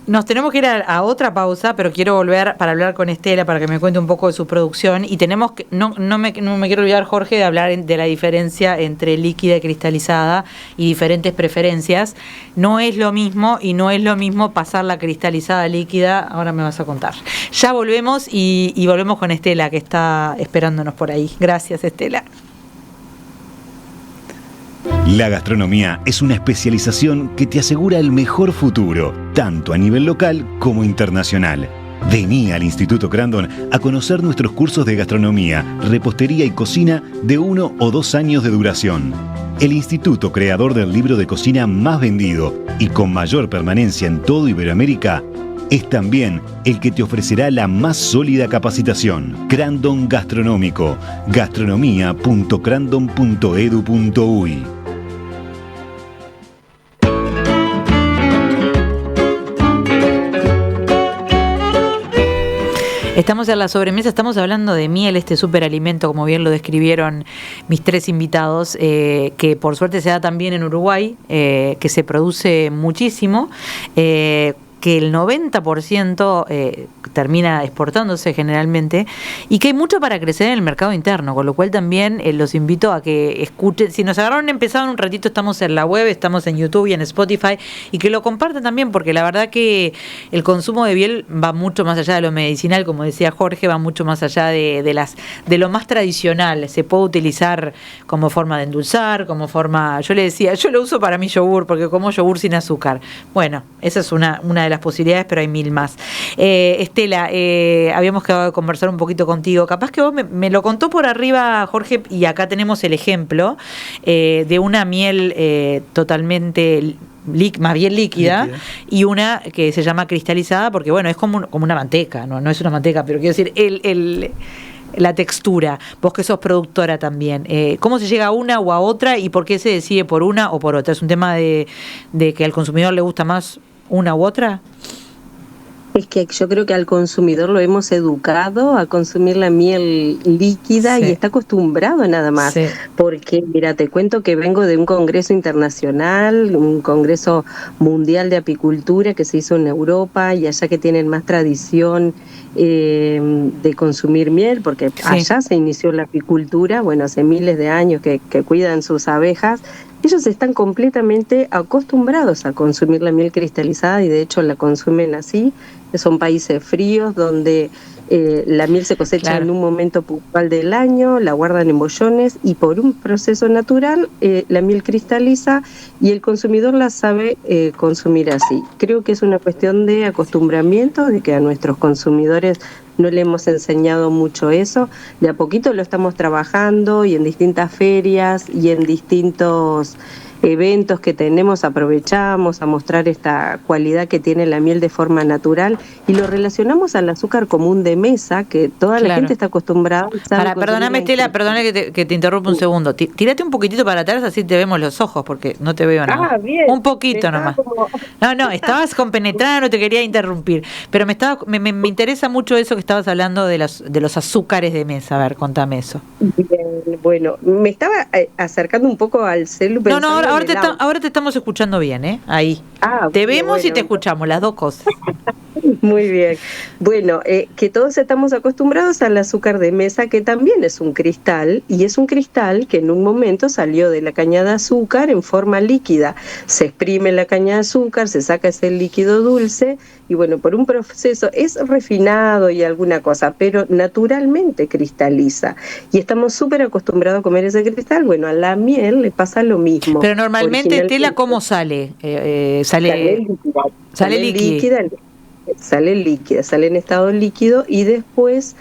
Nos tenemos que ir a otra pausa, pero quiero volver para hablar con Estela para que me cuente un poco de su producción, y tenemos que no me quiero olvidar, Jorge, de hablar de la diferencia entre líquida y cristalizada y diferentes preferencias. No es lo mismo, y no es lo mismo pasar la cristalizada a líquida. Ahora me vas a contar. Ya volvemos y volvemos con Estela, que está esperándonos por ahí. Gracias, Estela. La gastronomía es una especialización que te asegura el mejor futuro, tanto a nivel local como internacional. Vení al Instituto Crandon a conocer nuestros cursos de gastronomía, repostería y cocina de 1 o 2 años de duración. El instituto, creador del libro de cocina más vendido y con mayor permanencia en todo Iberoamérica, es también el que te ofrecerá la más sólida capacitación. Crandon Gastronómico, gastronomía.crandon.edu.uy. Estamos en la sobremesa, estamos hablando de miel, este superalimento, como bien lo describieron mis 3 invitados, que por suerte se da también en Uruguay, que se produce muchísimo, que el 90% termina exportándose generalmente, y que hay mucho para crecer en el mercado interno, con lo cual también los invito a que escuchen. Si nos agarraron empezaron un ratito, estamos en la web, estamos en YouTube y en Spotify, y que lo compartan también, porque la verdad que el consumo de miel va mucho más allá de lo medicinal, como decía Jorge, va mucho más allá de lo más tradicional. Se puede utilizar como forma de endulzar, como forma, yo le decía, yo lo uso para mi yogur, porque como yogur sin azúcar. Bueno, esa es una de las posibilidades, pero hay 1000 más. Estela, habíamos quedado de conversar un poquito contigo. Capaz que vos me lo contó por arriba, Jorge, y acá tenemos el ejemplo de una miel totalmente más bien líquida, y una que se llama cristalizada, porque bueno, es como una manteca, no es una manteca, pero quiero decir, la textura. Vos que sos productora también, ¿cómo se llega a una o a otra, y por qué se decide por una o por otra? ¿Es un tema de que al consumidor le gusta más una u otra? Es que yo creo que al consumidor lo hemos educado a consumir la miel líquida, sí, y está acostumbrado nada más. Sí. Porque, mira, te cuento que vengo de un congreso internacional, un congreso mundial de apicultura que se hizo en Europa, y allá que tienen más tradición de consumir miel, porque sí, allá se inició la apicultura, bueno, hace miles de años que cuidan sus abejas. Ellos están completamente acostumbrados a consumir la miel cristalizada, y de hecho la consumen así. Son países fríos donde la miel se cosecha, claro, en un momento puntual del año, la guardan en bollones, y por un proceso natural la miel cristaliza y el consumidor la sabe consumir así. Creo que es una cuestión de acostumbramiento, de que a nuestros consumidores no le hemos enseñado mucho eso. De a poquito lo estamos trabajando, y en distintas ferias y en distintos eventos que tenemos aprovechamos a mostrar esta cualidad que tiene la miel de forma natural, y lo relacionamos al azúcar común de mesa, que toda la gente está acostumbrada. Perdóname, Estela, perdóname que te interrumpa un segundo. Tírate un poquitito para atrás, así te vemos los ojos, porque no te veo nada. Bien. Un poquito nomás. No, estabas compenetrada, no te quería interrumpir, pero me interesa mucho eso que estabas hablando de los azúcares de mesa. A ver, contame eso. Bien, bueno, me estaba acercando un poco al celu. Ahora te estamos escuchando bien, ahí. Te vemos y te escuchamos, las dos cosas. Muy bien. Bueno, que todos estamos acostumbrados al azúcar de mesa, que también es un cristal, y es un cristal que en un momento salió de la caña de azúcar en forma líquida. Se exprime la caña de azúcar, se saca ese líquido dulce, y bueno, por un proceso es refinado y alguna cosa, pero naturalmente cristaliza. Y estamos súper acostumbrados a comer ese cristal. Bueno, a la miel le pasa lo mismo. Pero normalmente, Tela, ¿cómo sale? Sale líquida. Sale líquida, sale en estado líquido, y después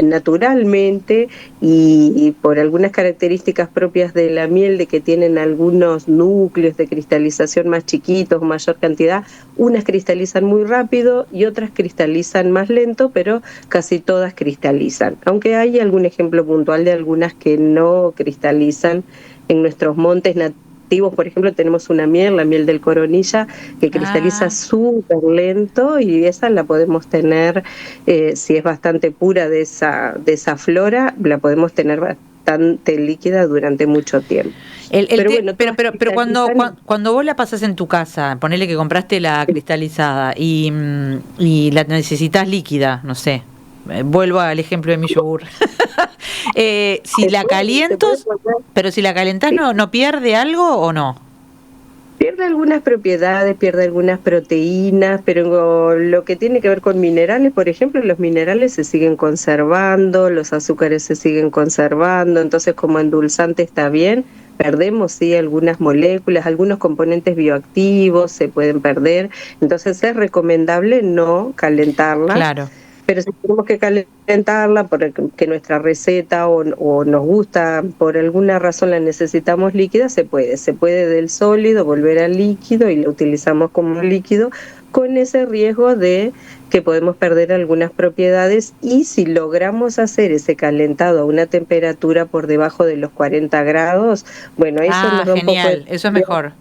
naturalmente y por algunas características propias de la miel, de que tienen algunos núcleos de cristalización más chiquitos, mayor cantidad, unas cristalizan muy rápido y otras cristalizan más lento, pero casi todas cristalizan, aunque hay algún ejemplo puntual de algunas que no cristalizan en nuestros montes nativos. Por ejemplo, tenemos una miel, la miel del Coronilla, que cristaliza súper lento, y esa la podemos tener, si es bastante pura de esa flora, la podemos tener bastante líquida durante mucho tiempo. Pero cuando vos la pasás en tu casa, ponele que compraste la cristalizada y la necesitas líquida, no sé, vuelvo al ejemplo de mi yogur. Si la caliento, pero si la calentás, ¿no pierde algo o no? Pierde algunas propiedades, pierde algunas proteínas, pero lo que tiene que ver con minerales, por ejemplo, los minerales se siguen conservando, los azúcares se siguen conservando, entonces como endulzante está bien. Perdemos, sí, algunas moléculas, algunos componentes bioactivos se pueden perder, entonces es recomendable no calentarla. Claro. Pero si tenemos que calentarla porque nuestra receta o nos gusta, por alguna razón la necesitamos líquida, se puede del sólido volver al líquido y la utilizamos como líquido, con ese riesgo de que podemos perder algunas propiedades. Y si logramos hacer ese calentado a una temperatura por debajo de los 40 grados, bueno, eso nos da genial, un poco eso es mejor.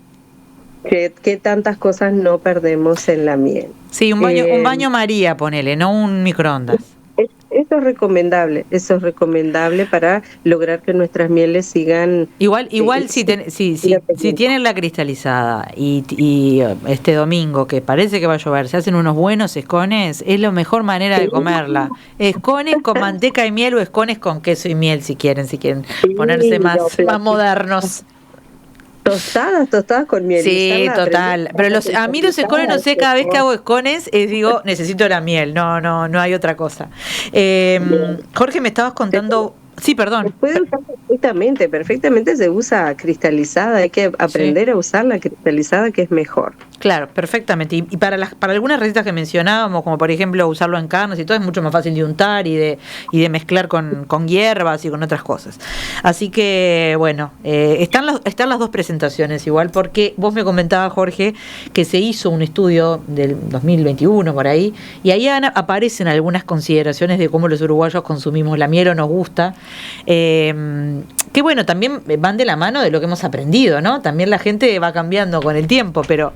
Que tantas cosas no perdemos en la miel. Sí, un baño María, ponele, no un microondas. Eso es recomendable para lograr que nuestras mieles sigan. Igual si tienen la cristalizada y este domingo, que parece que va a llover, se hacen unos buenos escones, es la mejor manera de comerla. Escones con manteca y miel, o escones con queso y miel, si quieren ponerse más modernos. Tostadas con miel. Sí, total. Pero a mí los escones, no sé, cada vez que hago escones, digo, necesito la miel. No hay otra cosa. Jorge, me estabas contando. Sí, perdón. Se puede usar perfectamente se usa cristalizada, hay que aprender a usar la cristalizada, que es mejor. Claro, perfectamente. Y para algunas recetas que mencionábamos, como por ejemplo usarlo en carnes y todo, es mucho más fácil de untar y de mezclar con hierbas y con otras cosas. Así que, bueno, están las dos presentaciones igual, porque vos me comentabas, Jorge, que se hizo un estudio del 2021 por ahí, y ahí aparecen algunas consideraciones de cómo los uruguayos consumimos la miel o nos gusta. Que bueno, también van de la mano de lo que hemos aprendido, ¿no? También la gente va cambiando con el tiempo, pero...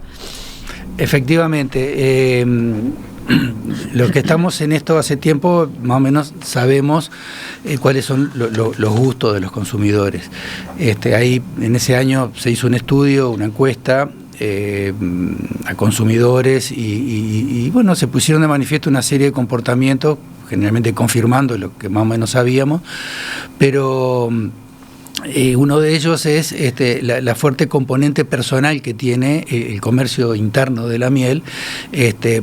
Efectivamente, los que estamos en esto hace tiempo, más o menos sabemos cuáles son los gustos de los consumidores. Ahí en ese año se hizo un estudio, una encuesta a consumidores y bueno, se pusieron de manifiesto una serie de comportamientos, generalmente confirmando lo que más o menos sabíamos, pero uno de ellos es la fuerte componente personal que tiene el comercio interno de la miel,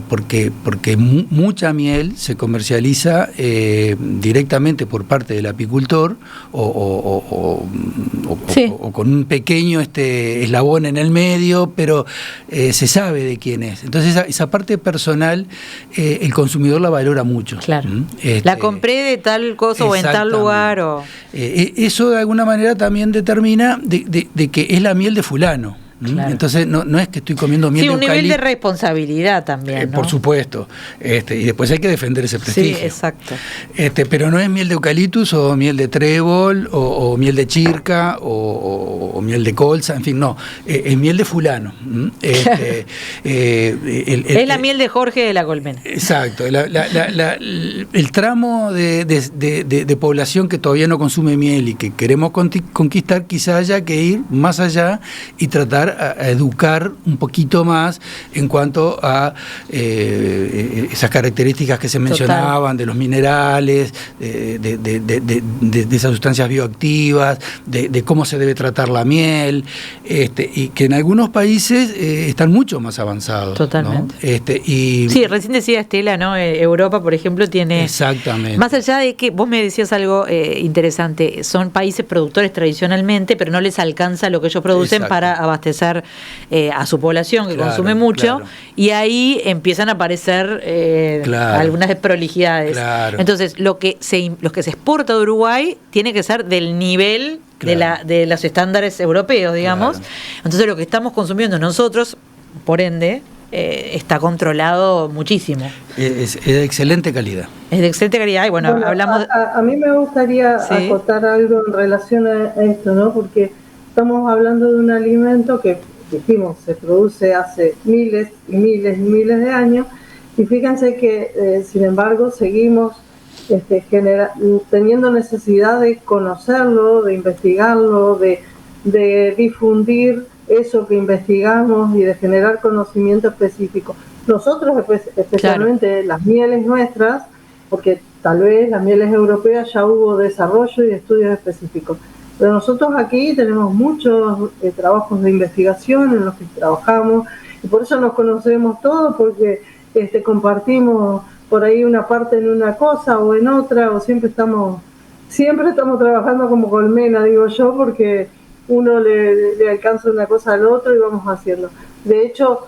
porque mucha miel se comercializa directamente por parte del apicultor o con un pequeño eslabón en el medio, pero se sabe de quién es. Entonces esa parte personal el consumidor la valora mucho. Claro. La compré de tal cosa o en tal lugar. Eso de alguna manera también determina de que es la miel de fulano. Claro. Entonces no es que estoy comiendo miel de eucalipto. Sí, un nivel de responsabilidad también, ¿no? Por supuesto. Y después hay que defender ese prestigio. Sí, exacto. Pero no es miel de eucaliptus o miel de trébol o miel de chirca o miel de colza, en fin, no. Es miel de fulano. Es la miel de Jorge de la Colmena. Exacto. El tramo de población que todavía no consume miel y que queremos conquistar, quizá haya que ir más allá y tratar empezar a educar un poquito más en cuanto a esas características que se mencionaban, de los minerales, de esas sustancias bioactivas, de cómo se debe tratar la miel, y que en algunos países están mucho más avanzados. Totalmente. ¿No? Sí, recién decía Estela, ¿no? Europa, por ejemplo, tiene... Exactamente. Más allá de que vos me decías algo interesante, son países productores tradicionalmente, pero no les alcanza lo que ellos producen para abastecer a su población, que consume mucho, y ahí empiezan a aparecer algunas desprolijidades. Entonces, lo que se exporta de Uruguay tiene que ser del nivel de los estándares europeos, digamos. Entonces, lo que estamos consumiendo nosotros, por ende, está controlado muchísimo. Es de excelente calidad. Es de excelente calidad. Y bueno, hablamos... A mí me gustaría acotar algo en relación a esto, ¿no? Porque estamos hablando de un alimento que, dijimos, se produce hace miles y miles y miles de años, y fíjense que, sin embargo, seguimos teniendo necesidad de conocerlo, de investigarlo, de difundir eso que investigamos y de generar conocimiento específico. Nosotros, especialmente las mieles nuestras, porque tal vez las mieles europeas ya hubo desarrollo y estudios específicos, pero nosotros aquí tenemos muchos trabajos de investigación en los que trabajamos, y por eso nos conocemos todos, porque compartimos por ahí una parte en una cosa o en otra, o siempre estamos trabajando como colmena, digo yo, porque uno le alcanza una cosa al otro y vamos haciendo. De hecho,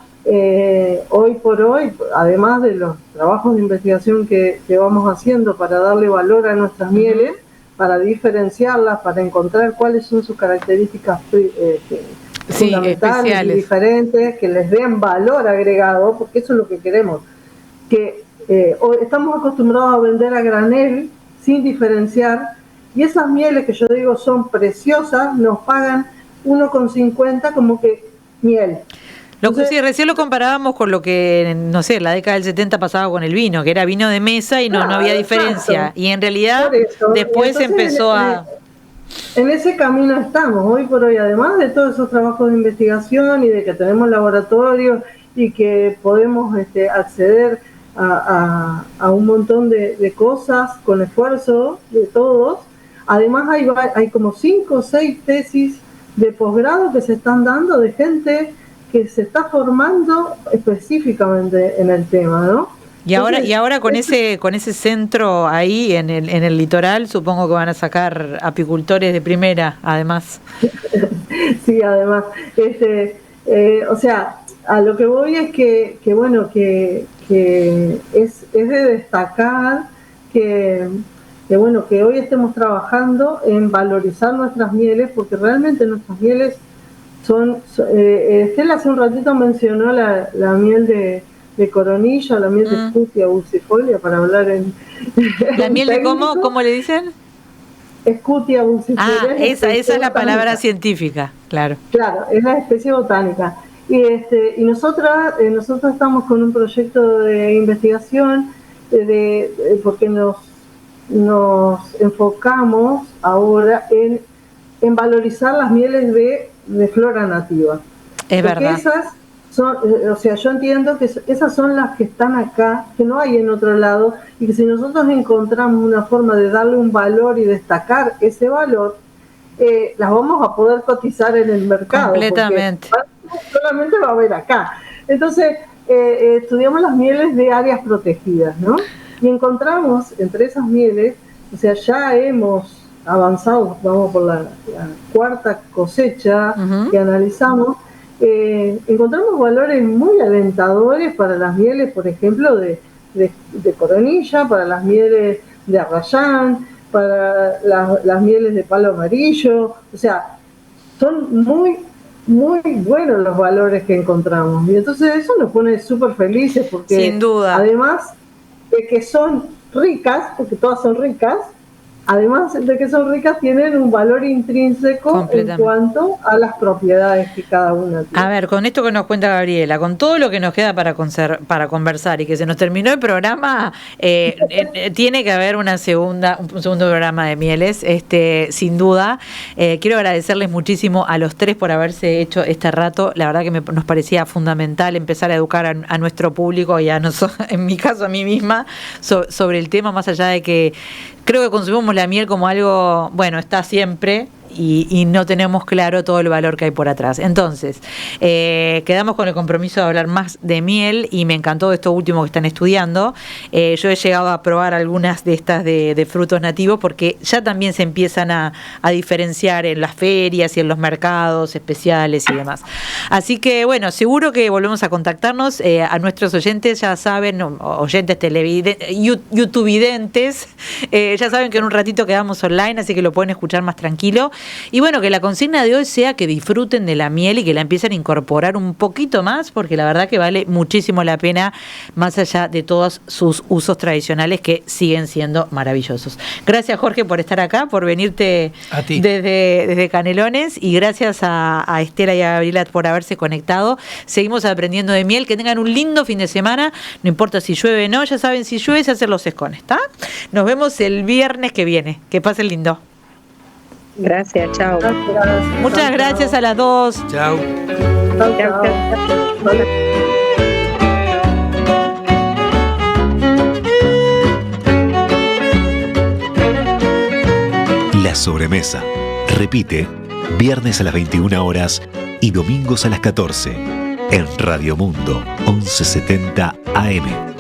hoy por hoy, además de los trabajos de investigación que vamos haciendo para darle valor a nuestras mieles, para diferenciarlas, para encontrar cuáles son sus características fundamentales y diferentes, que les den valor agregado, porque eso es lo que queremos. Que estamos acostumbrados a vender a granel sin diferenciar, y esas mieles que yo digo son preciosas, nos pagan 1,50 como que miel. Recién lo comparábamos con lo que, no sé, la década del 70 pasaba con el vino, que era vino de mesa y no había diferencia. Exacto. Y en realidad después empezó en ese camino estamos, hoy por hoy, además de todos esos trabajos de investigación y de que tenemos laboratorios y que podemos acceder a un montón de cosas con esfuerzo de todos. Además hay como 5 o 6 tesis de posgrado que se están dando de gente que se está formando específicamente en el tema, ¿no? Y ahora con ese centro ahí en el litoral, supongo que van a sacar apicultores de primera, además. Sí, además, o sea, a lo que voy es que es de destacar que hoy estemos trabajando en valorizar nuestras mieles, porque realmente nuestras mieles son... Estela hace un ratito mencionó la miel de coronilla, la miel de Scutia bucifolia, para hablar en... ¿La miel de cómo le dicen? Scutia bucifolia. Esa es la palabra científica, claro. Claro, es la especie botánica. Y nosotros estamos con un proyecto de investigación porque nos enfocamos ahora en valorizar las mieles de flora nativa. Es porque verdad. Esas son, o sea, yo entiendo que esas son las que están acá, que no hay en otro lado, y que si nosotros encontramos una forma de darle un valor y destacar ese valor, las vamos a poder cotizar en el mercado. Completamente. Solamente va a haber acá. Entonces, estudiamos las mieles de áreas protegidas, ¿no? Y encontramos entre esas mieles, o sea, ya hemos avanzado, vamos por la 4ª cosecha que analizamos, encontramos valores muy alentadores para las mieles, por ejemplo, de coronilla, para las mieles de arrayán, para las mieles de palo amarillo. O sea, son muy buenos los valores que encontramos, y entonces eso nos pone súper felices, porque sin duda, además de que son ricas, porque todas son ricas, además de que son ricas, tienen un valor intrínseco en cuanto a las propiedades que cada una tiene. A ver, con esto que nos cuenta Gabriela, con todo lo que nos queda para conversar y que se nos terminó el programa, tiene que haber un segundo programa de mieles, sin duda. Quiero agradecerles muchísimo a los tres por haberse hecho este rato. La verdad que nos parecía fundamental empezar a educar a nuestro público y a nosotros, en mi caso a mí misma, sobre el tema, más allá de que creo que consumimos la miel como algo, bueno, está siempre y no tenemos claro todo el valor que hay por atrás. Entonces, quedamos con el compromiso de hablar más de miel y me encantó esto último que están estudiando. Yo he llegado a probar algunas de estas de frutos nativos porque ya también se empiezan a diferenciar en las ferias y en los mercados especiales y demás. Así que, bueno, seguro que volvemos a contactarnos. A nuestros oyentes, ya saben, oyentes televidentes, youtubevidentes, ya saben que en un ratito quedamos online, así que lo pueden escuchar más tranquilo. Y bueno, que la consigna de hoy sea que disfruten de la miel y que la empiecen a incorporar un poquito más, porque la verdad que vale muchísimo la pena, más allá de todos sus usos tradicionales que siguen siendo maravillosos. Gracias, Jorge, por estar acá, por venirte desde Canelones, y gracias a Estela y a Gabriela por haberse conectado. Seguimos aprendiendo de miel. Que tengan un lindo fin de semana, no importa si llueve o no, ya saben, si llueve se hacen los escones, ¿está? Nos vemos el viernes que viene. Que pasen lindo. Gracias, chao. Muchas gracias a las dos. Chao. Chao. La sobremesa. Repite, viernes a las 21 horas y domingos a las 14. En Radio Mundo, 1170 AM.